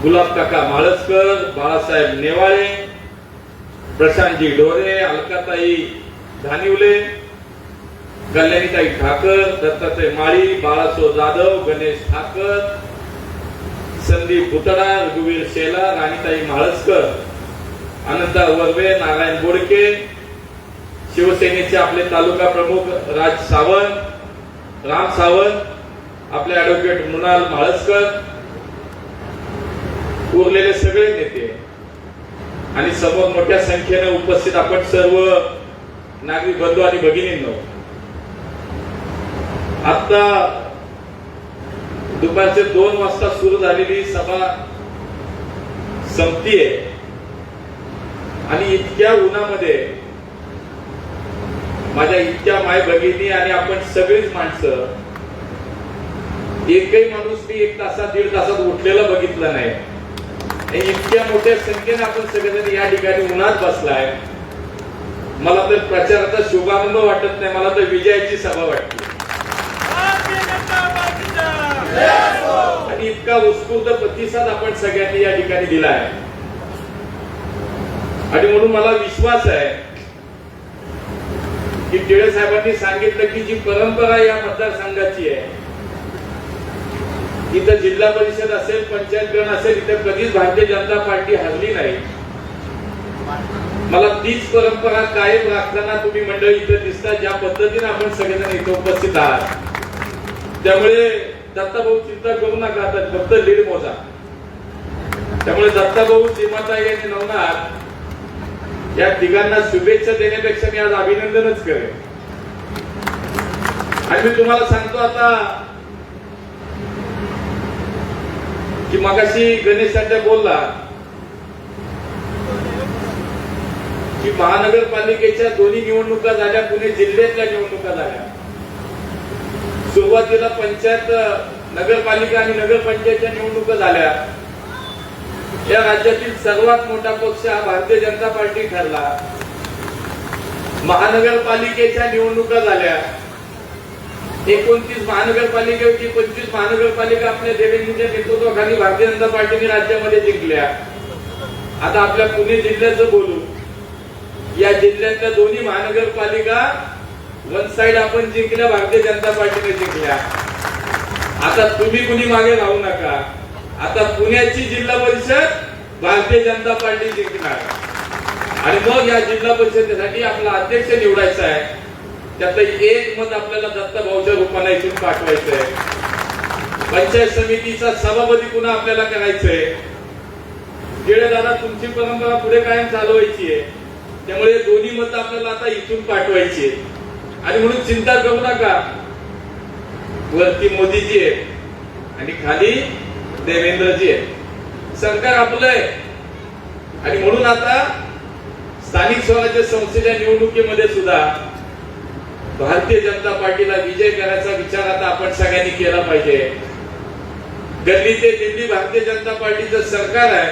गुलाब काका माळसकर, बाळासाहेब नेवाळे, प्रशांतजी ढोरे, अलकाताई धानिवले, कल्याणीताई ठाकर, दत्तात्रय माळी, बाळासो जाधव, गणेश ठाकर, संदीप पुतडा, रघुवीर शेला, राणीताई म्हाळसकर, अनंता वर्वे, नारायण बोडके, शिवसेनेचे आपले तालुका प्रमुख राज सावंत, राम सावंत, आपले ऍडव्होकेट मृणाल म्हाळसकर, उरलेले सगळे नेते आणि समोर मोठ्या संख्येने उपस्थित आपण सर्व नागरिक बंधू आणि भगिनींनो, आता दुपारचे 2 वाजता सुरू झालेली सभा संपतीये आणि इतक्या उन्हामध्ये माझ्या इतक्या माय भगिनी आणि आपण सगळीच माणसं एकही माणूस मी 1 तासात 1.5 तासात उठलेला बघितला नाही. इतक्या मोठ्या संख्येने आपण सगळेजण या ठिकाणी उन्हात बसलाय. मला तर प्रचाराचा शुभारंभ वाटत नाही, मला तर विजयाची सभा वाटते. आणि इतका उत्स्फूर्त प्रतिसाद आपण सगळ्यांनी या ठिकाणी दिला आहे. आणि म्हणून मला विश्वास आहे की टिळे साहेबांनी सांगितलं की जी परंपरा या मतदारसंघाची आहे, इथं जिल्हा परिषद असेल, पंचायत गण असेल, इथं कधीच भारतीय जनता पार्टी हरली नाही. मला तीच परंपरा कायम राखताना तुम्ही मंडळी इथं दिसता, ज्या पद्धतीने आपण सगळेजण इथं उपस्थित आहात. त्यामुळे दत्ताभाऊ चिंता करू नका, आता फक्त लीड मोजा. त्यामुळे दत्ताभाऊ, सीमाताई आणि नवनाथ या तिघांना शुभेच्छा देण्यापेक्षा मी आज अभिनंदनच करेन. आणि मी तुम्हाला सांगतो आता की मगाशी गणेश साठे बोलला की महानगरपालिकेच्या दोन्ही निवडणुका झाल्या, पुणे जिल्ह्यातल्या निवडणुका झाल्या. सुरुवातीला पंचायत, नगरपालिका आणि नगरपंचायतच्या निवडणुका झाल्या. या राज्यातील सर्वात मोठा पक्ष हा भारतीय जनता पार्टी ठरला. महानगरपालिकेच्या निवडणुका झाल्या. 29 महानगरपालिका होती, 25 महानगरपालिका आपल्या देवेंद्रच्या नेतृत्वाखाली भारतीय जनता पार्टीने राज्यामध्ये जिंकल्या. आता आपल्या पुणे जिल्ह्याचं बोलू. या जिल्ह्यातल्या दोन्ही महानगरपालिका वन साइड आपण जिंकल्या, भारतीय जनता पार्टीने जिंकल्या. आता तुम्ही कुणी मागे राहू नका. आता पुण्याची जिल्हा परिषद भारतीय जनता पार्टी जिंकणार. आणि मग या जिल्हा परिषदेसाठी आपला अध्यक्ष निवडायचा आहे. त्यातलं एक मत आपल्याला दत्ताभाऊच्या रूपाने इथून पाठवायचं आहे. पंचायत समितीचा सभापती पुन्हा आपल्याला करायचंय. टिळे दादा, तुमची परंपरा पुढे कायम चालवायची आहे. त्यामुळे दोन्ही मत आपल्याला आता इथून पाठवायची आहे. आणि म्हणून चिंता करू नका. वरती मोदीजी आहे आणि खाली देवेंद्रजी आहे. सरकार आपलं आहे. आणि म्हणून आता स्थानिक स्वराज्य संस्थेच्या निवडणुकीमध्ये सुद्धा भारतीय जनता पार्टीला विजय करायचा विचार आता आपण सगळ्यांनी केला पाहिजे. गल्ली ते दिल्ली भारतीय जनता पार्टीचं सरकार आहे.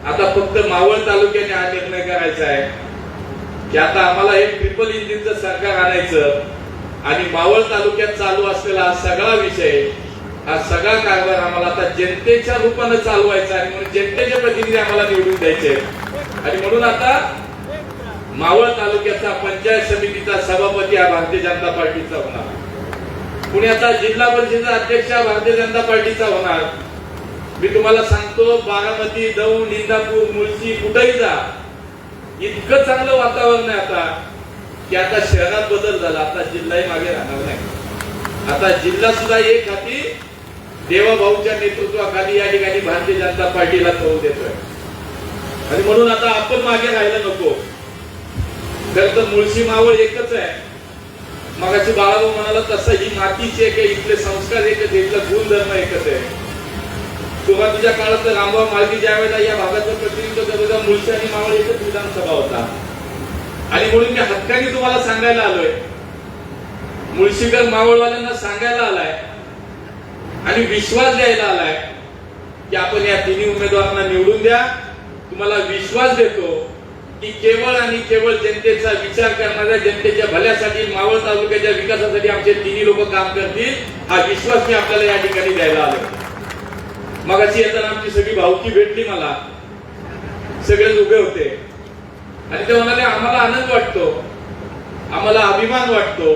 आता फक्त मावळ तालुक्याने हा निर्णय करायचा आहे की आता आम्हाला हे ट्रिपल इंजिनचं सरकार आणायचं. आणि मावळ तालुक्यात चालू असलेला हा सगळा विषय, हा सगळा कारभार आम्हाला आता जनतेच्या रूपाने चालवायचा आहे. म्हणून जनतेचे प्रतिनिधी आम्हाला निवडून द्यायचे. आणि म्हणून आता मावळ तालुक्याचा पंचायत समितीचा सभापती हा भारतीय जनता पार्टीचा होणार. पुण्याचा जिल्हा परिषदेचा अध्यक्ष हा भारतीय जनता पार्टीचा होणार. मी तुम्हाला सांगतो, बारामती, दौंड, इंदापूर, मुळशी, कुठेही जा, इतकं चांगलं वातावरण आहे आता की आता शहरात बदल झाला. आता जिल्हाही मागे राहणार नाही. आता जिल्हा सुद्धा एक हाती देवाभाऊच्या नेतृत्वाखाली या ठिकाणी भारतीय जनता पार्टीला करू देतोय. आणि म्हणून आता आपण मागे राहायला नको. खरं तर मुळशी मावळ एकच आहे. मगाशी बाळाभाऊ म्हणाला तसं ही मातीची एक आहे, इथले संस्कार एकच आहे, इथला गुणधर्म एकच आहे. सुरुवातीच्या काळात रामभाऊ माळगी ज्या वेळेला या भागाचं प्रतिनिधित्व करत होता, मुळशी आणि मावळ एकच विधानसभा होता. आणि म्हणून मी हक्काने तुम्हाला सांगायला आलोय, मुळशीकर मावळवाल्यांना सांगायला आलाय आणि विश्वास द्यायला आलाय की आपण या तिन्ही उमेदवारांना निवडून द्या. तुम्हाला विश्वास देतो की केवळ आणि केवळ जनतेचा विचार करणाऱ्या, जनतेच्या भल्यासाठी, मावळ तालुक्याच्या विकासासाठी आमचे तिन्ही लोक काम करतील, हा विश्वास मी आपल्याला या ठिकाणी द्यायला आलो. मगाशी येताना आमची सगळी भावकी भेटली मला. सगळेच उभे होते आणि ते म्हणाले, आम्हाला आनंद वाटतो, आम्हाला अभिमान वाटतो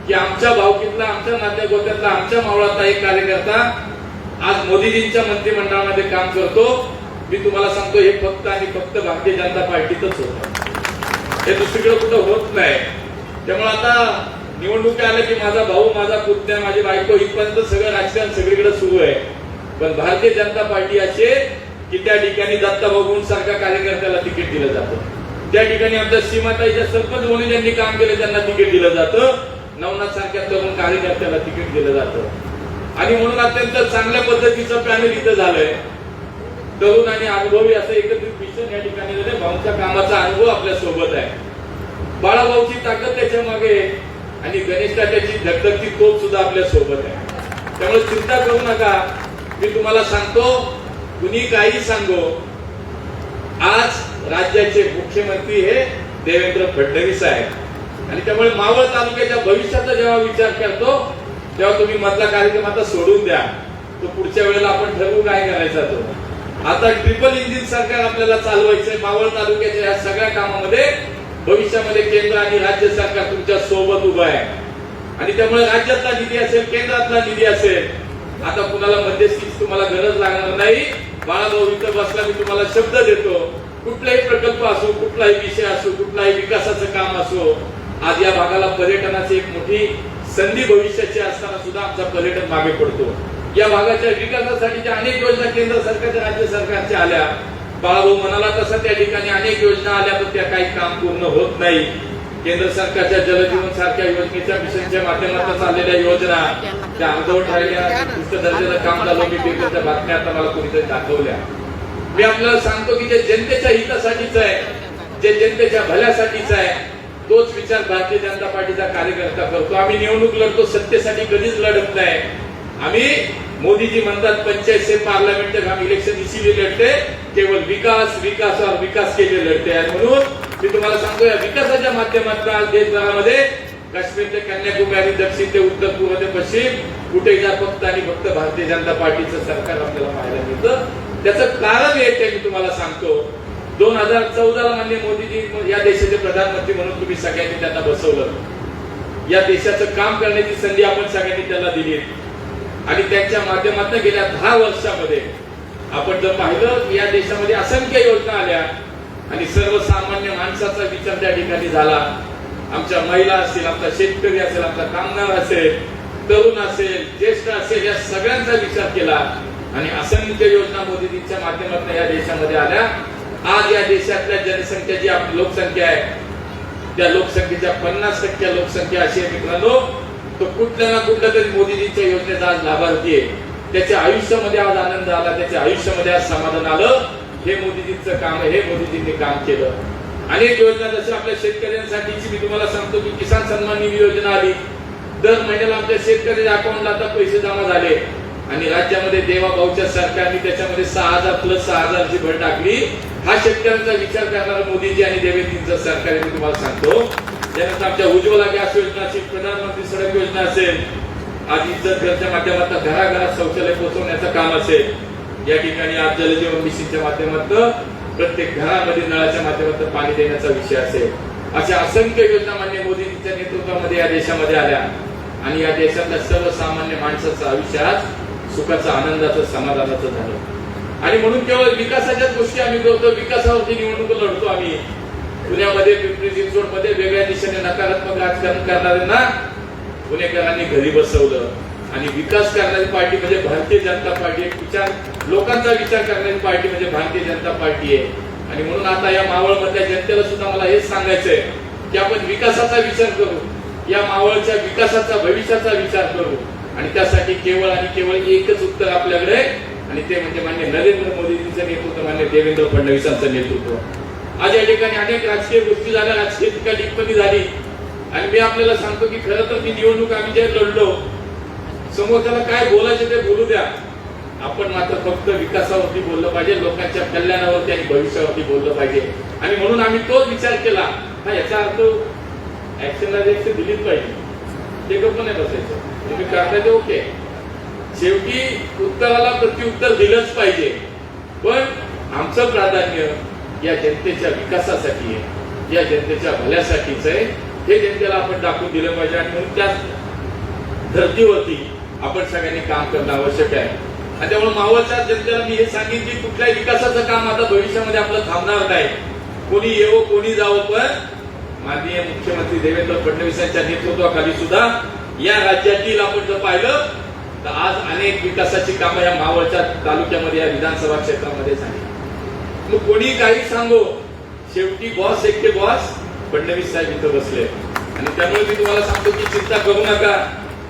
की आमच्या भावकीतला, आमच्या नात्या गोत्यातला, आमच्या मावळातला एक कार्यकर्ता आज मोदीजींच्या मंत्रिमंडळामध्ये काम करतो. मी तुम्हाला सांगतो, हे फक्त आणि फक्त भारतीय जनता पार्टीतच होतं. हे दुसरीकडे कुठं होत नाही. त्यामुळे आता निवडणुका आल्या की माझा भाऊ, माझा पुतण्या, माझी बायको, इथपर्यंत सगळं राजकारण सगळीकडे सुरू आहे. पण भारतीय जनता पार्टी असे की त्या ठिकाणी दत्ताभाऊ सारख्या कार्यकर्त्याला तिकीट दिलं जातं. त्या ठिकाणी आमच्या सीमाताईच्या सरपंच म्हणून ज्यांनी काम केले त्यांना तिकीट दिलं जातं. नवनाथ सारख्या तरुण कार्यकर्त्याला तिकीट दिलं जातं. आणि म्हणून अत्यंत चांगल्या पद्धतीचं पॅनल इथं झालंय. तरुण आणि अनुभवी असं एकत्रित मिशन या ठिकाणी झाले. भाऊंच्या कामाचा अनुभव आपल्या सोबत आहे. बाळाभाऊची ताकद त्याच्या मागे आणि गणेश तात्याची धगधगती तोप सुद्धा आपल्या सोबत आहे. त्यामुळे चिंता करू नका. मी तुम्हाला सांगतो, कुणी काही सांगो, आज राज्याचे मुख्यमंत्री हे देवेंद्र फडणवीस आहेत. आणि त्यामुळे मावळ तालुक्याच्या भविष्याचा जेव्हा विचार करतो तेव्हा तुम्ही मधला कार्यक्रम आता सोडून द्या. तो पुढच्या वेळेला आपण ठरवू काय करायचा तो. आता ट्रिपल इंजिन सरकार आपल्याला चालवायचंय. मावळ तालुक्याच्या या सगळ्या कामामध्ये भविष्यामध्ये केंद्र आणि राज्य सरकार तुमच्या सोबत उभं आहे. आणि त्यामुळे राज्यातला निधी असेल, केंद्रातला निधी असेल, आता कुणाला मध्यस्थीची तुम्हाला गरज लागणार नाही. बाळाभाऊ इथं बसला, मी तुम्हाला शब्द देतो, कुठलाही प्रकल्प असो, कुठलाही विषय असो, कुठलाही विकासाचं काम असो, आज या भागाला पर्यटनाची एक मोठी संधी भविष्याची असताना सुद्धा आमचा पर्यटन मागे पडतो. या भागाच्या विकासासाठीच्या अनेक योजना केंद्र सरकारच्या, राज्य सरकारच्या आल्या. बाळाभाऊ म्हणाला तसं त्या ठिकाणी अनेक योजना आल्या, पण त्या काही काम पूर्ण होत नाही. केंद्र सरकारच्या जलजीवन सारख्या योजनेच्या मिशनच्या माध्यमातून चाललेल्या योजना त्या अर्धवट राहिल्या. उच्च दर्जाचं काम झालं. मी पेपरच्या बातम्या आता मला कोणीतरी दाखवल्या. मी आपल्याला सांगतो की जे जनतेच्या हितासाठीच आहे, जे जनतेच्या भल्यासाठीच आहे, तोच विचार भारतीय जनता पार्टीचा कार्यकर्ता करतो. आम्ही निवडणूक लढतो, सत्तेसाठी कधीच लढत नाही. आम्ही मोदीजी म्हणतात पंचायत से पार्लियामेंट तक हम इलेक्शन इसीलिए लढते, केवळ विकास विकास और विकास के लिए लढते. आणि म्हणून मी तुम्हाला सांगतो, या विकासाच्या माध्यमातून आज देशभरामध्ये काश्मीर ते कन्याकुमारी, दक्षिण ते उत्तर, पूर्व ते पश्चिम, कुठे जा फक्त आणि फक्त भारतीय जनता पार्टीचं सरकार आपल्याला पाहायला मिळतं. त्याचं कारण एक आहे, मी तुम्हाला सांगतो. 2014ला माननीय मोदीजी या देशाचे प्रधानमंत्री म्हणून तुम्ही सगळ्यांनी त्यांना बसवलं. या देशाचं काम करण्याची संधी आपण सगळ्यांनी त्यांना दिली. आणि त्यांच्या माध्यमातून गेल्या 10 वर्षामध्ये आपण जर पाहिलं की या देशामध्ये असंख्य योजना आल्या आणि सर्वसामान्य माणसाचा विचार त्या ठिकाणी झाला. आमच्या महिला असतील, आमचा शेतकरी असेल, आमचा कामगार असेल, तरुण असेल, ज्येष्ठ असेल, या सगळ्यांचा विचार केला आणि असंख्य योजना मोदीजींच्या माध्यमातून या देशामध्ये आल्या. आज या देशातल्या जनसंख्या जी आपली लोकसंख्या आहे, त्या लोकसंख्येच्या 50% लोकसंख्या अशी आहे मित्रांनो, तो कुठल्या ना कुठल्या तरी मोदीजींच्या योजनेचा आज लाभार्थी आहे. त्याच्या आयुष्यामध्ये आज आनंद आला, त्याच्या आयुष्यामध्ये आज समाधान आलं. हे मोदीजींचं काम आहे, हे मोदीजींनी काम केलं. अनेक योजना जसं आपल्या शेतकऱ्यांसाठीची मी तुम्हाला सांगतो की किसान सन्मान निधी योजना आली. दर महिन्याला आमच्या शेतकऱ्याच्या अकाउंटला आता पैसे जमा झाले. आणि राज्यामध्ये देवाभाऊच्या सरकारने त्याच्यामध्ये 6,000 + 6,000ची भर टाकली. हा शेतकऱ्यांचा विचार करणारा मोदीजी आणि देवेंद्रजींचं सरकार आहे, मी तुम्हाला सांगतो. त्यानंतर आमच्या उज्ज्वला गॅस योजना असेल, प्रधानमंत्री सडक योजना असेल, आज इज्जत घरच्या माध्यमातून घराघरात शौचालय पोहोचवण्याचं काम असेल. या ठिकाणी आज जलजीवन मिशनच्या माध्यमातून प्रत्येक घरामध्ये नळाच्या माध्यमातून पाणी देण्याचा विषय असेल. अशा असंख्य योजना माननीय मोदीजींच्या नेतृत्वामध्ये या देशामध्ये आल्या आणि या देशातल्या सर्वसामान्य माणसाचं आयुष्य आज सुखाचं, आनंदाचं, समाधानाचं झालं. आणि म्हणून केवळ विकासाच्याच गोष्टी आम्ही करतो, विकासावरती निवडणूक लढतो. आम्ही पुण्यामध्ये, पिंपरी चिंचवडमध्ये वेगळ्या दिशेने नकारात्मक राजकारण करणाऱ्यांना पुणेकरांनी घरी बसवलं. आणि विकास करणारी पार्टी म्हणजे भारतीय जनता पार्टी, एक विचार लोकांचा विचार करणारी पार्टी म्हणजे भारतीय जनता पार्टी आहे. आणि म्हणून आता या मावळमधल्या जनतेला सुद्धा मला हेच सांगायचंय की आपण विकासाचा विचार करू, या मावळच्या विकासाचा, भविष्याचा विचार करू. आणि त्यासाठी केवळ आणि केवळ एकच उत्तर आपल्याकडे, आणि ते म्हणजे मान्य नरेंद्र मोदीजींचं नेतृत्व, मान्य देवेंद्र फडणवीसांचं नेतृत्व. आज या ठिकाणी अनेक राजकीय गोष्टी झाल्या, राजकीय टीका टिप्पणी झाली. आणि मी आपल्याला सांगतो की खरं तर ती निवडणूक आम्ही जे लढलो, समोरच्याला काय बोलायचं ते बोलू द्या, आपण मात्र फक्त विकासावरती बोललं पाहिजे, लोकांच्या कल्याणावरती आणि भविष्यावरती बोललं पाहिजे. आणि म्हणून आम्ही तोच विचार केला. हा याचा अर्थ ऍक्शनला रिएक्शन दिलीच पाहिजे, ते गप्प नाही बसायचं. तुम्ही करताय ते ओके, शेवटी उत्तराला प्रत्युत्तर दिलंच पाहिजे. पण आमचं प्राधान्य या जनतेच्या विकासासाठी आहे, या जनतेच्या भल्यासाठीच आहे. हे जनतेला आपण दाखवून दिलं पाहिजे. आणि म्हणून त्या धर्तीवरती आपण सगळ्यांनी काम करणं आवश्यक आहे. आणि त्यामुळे मावळच्या जनतेला मी हे सांगेन की कुठल्याही विकासाचं काम आता भविष्यामध्ये आपलं थांबणार नाही. कोणी येवो, कोणी जावं, पण माननीय मुख्यमंत्री देवेंद्र फडणवीसांच्या नेतृत्वाखाली सुद्धा या राज्यातील आपण जर पाहिलं तर आज अनेक विकासाची कामं या मावळच्या तालुक्यामध्ये, या विधानसभा क्षेत्रामध्ये झाली. मग कोणी काही सांगो, शेवटी बॉस एकटे बॉस फडणवीस साहेब इथं बसले. आणि त्यामुळे मी तुम्हाला सांगतो की चिंता करू नका.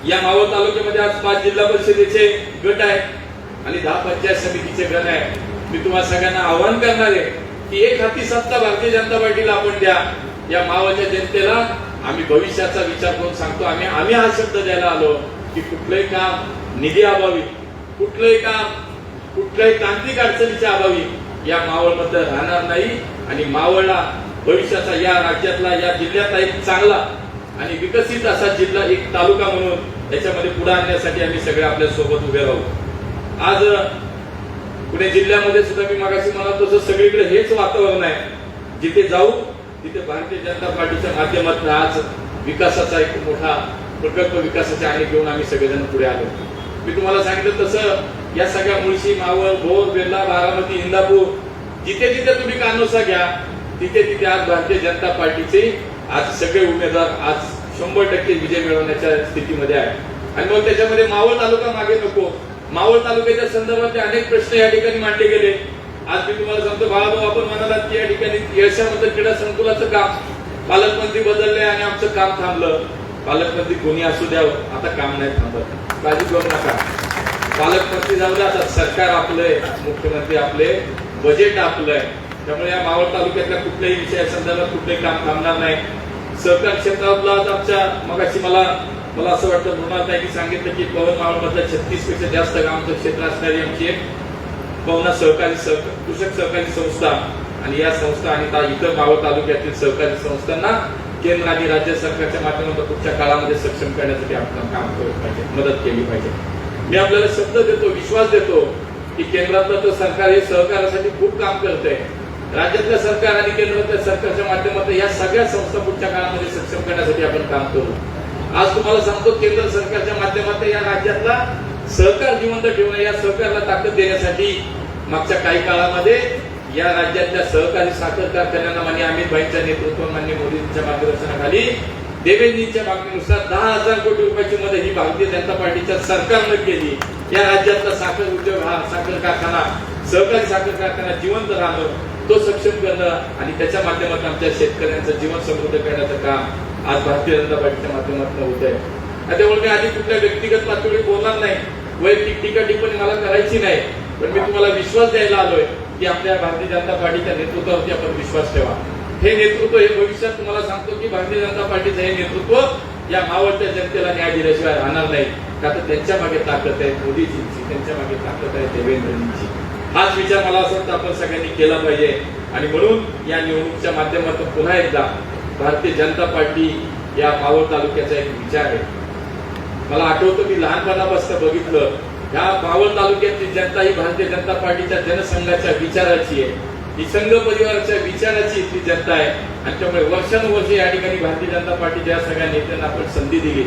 या मावळ तालुक्यामध्ये आज 5 जिल्हा परिषदेचे गट आहेत आणि 10 पंचायत समितीचे गट आहेत. मी तुम्हाला सगळ्यांना आवाहन करणार आहे की एक हाती सत्ता भारतीय जनता पार्टीला आपण द्या. या मावळच्या जनतेला आम्ही भविष्याचा विचार करून सांगतो. आम्ही हा शब्द द्यायला आलो की कुठलंही काम निधी अभावी, कुठलंही काम कुठल्याही तांत्रिक अडचणीच्या अभावी या मावळमध्ये राहणार नाही आणि मावळला भविष्याचा या राज्यातला या जिल्ह्यातला एक चांगला आणि विकसित असा जिल्हा एक तालुका म्हणून याच्यामध्ये पुढे आणण्यासाठी आम्ही सगळे आपल्या सोबत उभे राहू. आज पुणे जिल्ह्यामध्ये सुद्धा मी मागाशी म्हणालो तसं सगळीकडे हेच वातावरण आहे. जिथे जाऊ तिथे भारतीय जनता पार्टीच्या माध्यमातून आज विकासाचा एक मोठा प्रकल्प विकासाचे आणि घेऊन आम्ही सगळेजण पुढे आलो. मी तुम्हाला सांगितलं तसं या सगळ्या मुळशी, मावळ, भोर, बेल्ला, बारामती, इंदापूर जिथे जिथे तुम्ही कानोसा घ्या तिथे तिथे आज भारतीय जनता पार्टीचे आज सगळे उमेदवार आज 100% विजय मिळवण्याच्या स्थितीमध्ये आहे. आणि मग त्याच्यामध्ये मावळ तालुका मागे नको. मावळ तालुक्याच्या संदर्भात अनेक प्रश्न या ठिकाणी मांडले गेले. आज मी तुम्हाला सांगतो बाळाभाऊ, आपण म्हणालात की या ठिकाणी यशामध्ये क्रीडा संकुलाचं काम पालकमंत्री बदलले आणि आमचं काम थांबलं. पालकमंत्री कोणी असू द्यावं, आता काम नाही थांबत, काळजी करू नका. पालकमंत्री जाऊ द्या, आता सरकार आपलंय, मुख्यमंत्री आपले, बजेट आपलंय. त्यामुळे या मावळ तालुक्यातल्या कुठल्याही विषयासंदर्भात कुठलंही काम थांबणार नाही. सहकार क्षेत्रातला आमच्या मगाशी मला असं वाटतं मृणालताईंनी सांगितलं की पवन मावळमधल्या 36 पेक्षा जास्त गावांचं क्षेत्र असणारी आमची एक पवना कृषक सहकारी संस्था आणि या संस्था आणि इतर मावळ तालुक्यातील सहकारी संस्थांना केंद्र आणि राज्य सरकारच्या माध्यमातून पुढच्या काळामध्ये सक्षम करण्यासाठी आपण काम केलं पाहिजे, मदत केली पाहिजे. मी आपल्याला शब्द देतो, विश्वास देतो की केंद्रातलं तर सरकार हे सहकारासाठी खूप काम करतंय. राज्यातल्या सरकार आणि केंद्रातल्या सरकारच्या माध्यमातून या सगळ्या संस्था पुढच्या काळामध्ये सक्षम करण्यासाठी आपण काम करू. आज तुम्हाला सांगतो केंद्र सरकारच्या माध्यमातून या राज्यातला सहकार जिवंत ठेवणं, या सहकारला ताकद देण्यासाठी मागच्या काही काळामध्ये या राज्यातल्या सहकारी साखर कारखान्यांना माननीय अमित भाईंच्या नेतृत्वात माननीय मोदींच्या मार्गदर्शनाखाली देवेंद्रजींच्या मागणीनुसार 10,000 कोटी रुपयाची मदत ही भारतीय जनता पार्टीच्या सरकारनं केली. या राज्यातला साखर उद्योग, हा साखर कारखाना, सहकारी साखर कारखाना जिवंत राहणं, तो सक्षम करणं आणि त्याच्या माध्यमातून आमच्या शेतकऱ्यांचं जीवन समृद्ध करण्याचं काम आज भारतीय जनता पार्टीच्या माध्यमातून होत आहे. त्यामुळे मी आधी कुठल्या व्यक्तिगत पातळीवर बोलणार नाही, वैयक्तिक टीका टिप्पणी मला करायची नाही. पण मी तुम्हाला विश्वास द्यायला आलोय की आपल्या भारतीय जनता पार्टीच्या नेतृत्वावरती आपण विश्वास ठेवा. हे नेतृत्व हे भविष्यात तुम्हाला सांगतो की भारतीय जनता पार्टीचं हे नेतृत्व या मावळत्या जनतेला न्याय दिल्याशिवाय राहणार नाही. का तर त्यांच्या मागे ताकद आहे मोदीजींची, त्यांच्या मागे ताकद आहे देवेंद्रजींची. हाच विचार मला असं वाटतं आपण सगळ्यांनी केला पाहिजे. आणि म्हणून या निवडणुकीच्या माध्यमातून पुन्हा एकदा भारतीय जनता पार्टी या मावळ तालुक्याचा एक विचार आहे. मला आठवतं मी लहानपणापासून बघितलं ह्या मावळ तालुक्यातली जनता ही भारतीय जनता पार्टीच्या जनसंघाच्या विचाराची आहे, ही संघ परिवाराच्या विचाराची इथली जनता आहे. आणि त्यामुळे वर्षानुवर्षे या ठिकाणी भारतीय जनता पार्टीच्या सगळ्या नेत्यांना आपण संधी दिली.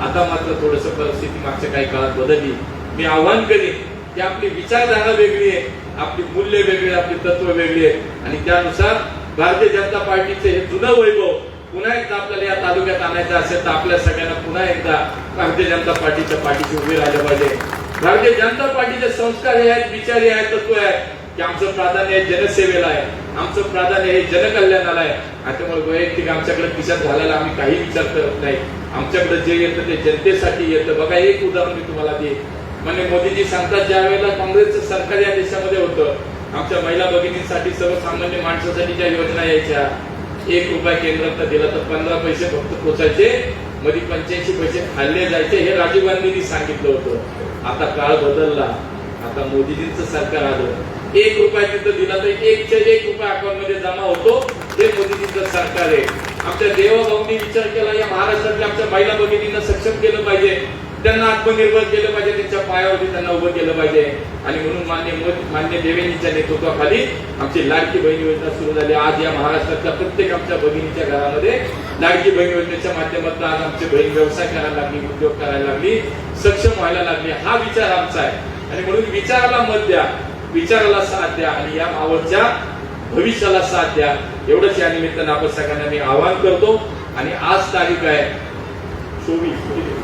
आता मात्र थोडस परिस्थिती मागच्या काही काळात बदलली. मी आव्हान करीन की आपली विचारधारा वेगळी आहे, आपली मूल्य वेगळी, आपली तत्व वेगळी आहे आणि त्यानुसार भारतीय जनता पार्टीचे हे जुनं वैभव पुन्हा एकदा आपल्याला या तालुक्यात आणायचं असेल तर आपल्या सगळ्यांना पुन्हा एकदा भारतीय जनता पार्टीच्या पाठीशी उभे राहिलं पाहिजे. भारतीय जनता पार्टीचे संस्कार हे आहेत, विचार हे आहेत, तत्व आहे की आमचं प्राधान्य जनसेवेला आहे, आमचं प्राधान्य हे जनकल्याणाला आहे. आणि त्यामुळे वैयक्तिक आमच्याकडे खिशात घालायला आम्ही काही विचार करत नाही. आमच्याकडे जे येतं ते जनतेसाठी येतं. बघा एक उदाहरण मी तुम्हाला देईन. म्हणजे मोदीजी सांगतात ज्या वेळेला काँग्रेसचं सरकार या देशामध्ये होतं, आमच्या महिला भगिनींसाठी सर्वसामान्य माणसासाठी ज्या योजना यायच्या, 1 रुपया केंद्रात दिला तर 15 पैसे फक्त पोचायचे, मध्ये 85 पैसे खाल्ले जायचे. हे राजीव गांधींनी सांगितलं होतं. आता काळ बदलला, आता मोदीजींचं सरकार आलं. 1 रुपया तिथं दिला तर 1 रुपया अकाउंट मध्ये जमा होतो. हे मोदीजींचं सरकार आहे. आमच्या देवाभाऊंनी विचार केला या महाराष्ट्रातल्या आमच्या महिला भगिनींना सक्षम केलं पाहिजे, त्यांना आत्मनिर्भर केलं पाहिजे, त्यांच्या पायावरती त्यांना उभं केलं पाहिजे. आणि म्हणून मान्य देवेंद्रजींच्या नेतृत्वाखाली आमची लाडकी बहीण योजना सुरू झाली. आज या महाराष्ट्रातल्या प्रत्येक आमच्या भगिनीच्या घरामध्ये लाडकी बहीण योजनेच्या माध्यमातून आज आमची बहीण व्यवसाय करायला लागली, उद्योग करायला लागली, सक्षम व्हायला लागली. हा विचार आमचा आहे. आणि म्हणून विचाराला मत द्या, विचाराला साथ द्या आणि या मावळच्या भविष्याला साथ द्या. एवढंच या निमित्तानं आपण सगळ्यांना मी आवाहन करतो. आणि आज तारीख आहे 24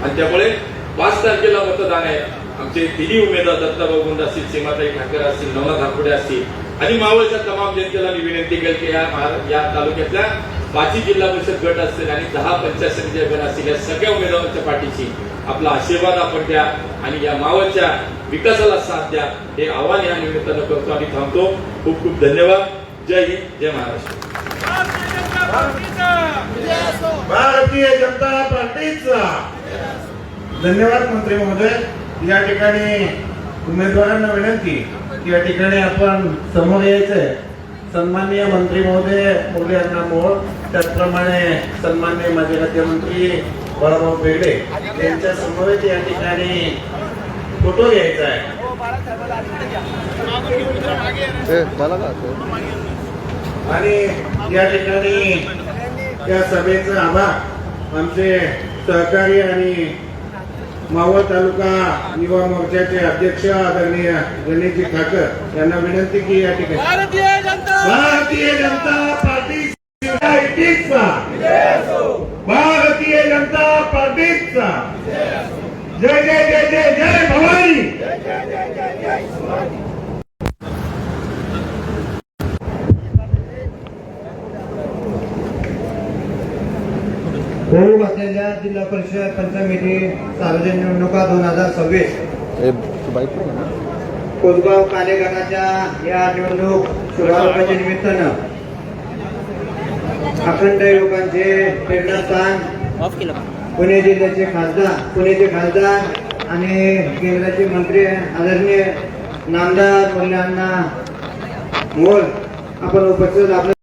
आणि त्यामुळे 5 तारखेला मतदान आहे. आमचे तिन्ही उमेदवार दत्ताभाऊ गुंड असतील, सीमाताई ठाकर असतील, नवनाथ धारपुडे असतील आणि मावळच्या तमाम जनतेला मी विनंती केली की या तालुक्यातल्या 5 जिल्हा परिषद गट असतील आणि 10 पंचायत समिती गट असतील, या सगळ्या उमेदवारांच्या पाठीशी आपला आशीर्वाद आपण द्या आणि या मावळच्या विकासाला साथ द्या. हे आव्हान या निमित्तानं करतो आणि थांबतो. खूप खूप धन्यवाद. जय हिंद, जय महाराष्ट्र. भारतीय जनता पार्टीचा धन्यवाद मंत्री महोदय. या ठिकाणी उमेदवारांना विनंती की या ठिकाणी आपण समोर यायचंय. सन्माननीय मंत्री महोदय मुरली अण्णा मोहोळ, त्याचप्रमाणे सन्माननीय माजी राज्यमंत्री बाळाभाऊ बेगडे यांच्या समवेत या ठिकाणी फोटो घ्यायचा आहे. आणि या ठिकाणी या सभेचा आभार आमचे सहकारी आणि मावळ तालुका युवा मोर्चाचे अध्यक्ष आदरणीय गणेशजी ठाकर यांना विनंती की या ठिकाणी भारतीय जनता पार्टी भारतीय जनता पार्टीचा जय जय जय जय जय भवानी. होऊ असलेल्या जिल्हा परिषद पंचमिती सार्वजनिक निवडणुका 2026 कोसगाव काले गटाच्या या निवडणूक शुभारंभाच्या निमित्तानं अखंड युवकांचे प्रेरणास्थान पुणे जिल्ह्याचे खासदार आणि केंद्राचे मंत्री आदरणीय नामदार मुरली अण्णा मोहोळ आपण उपस्थित आपल्या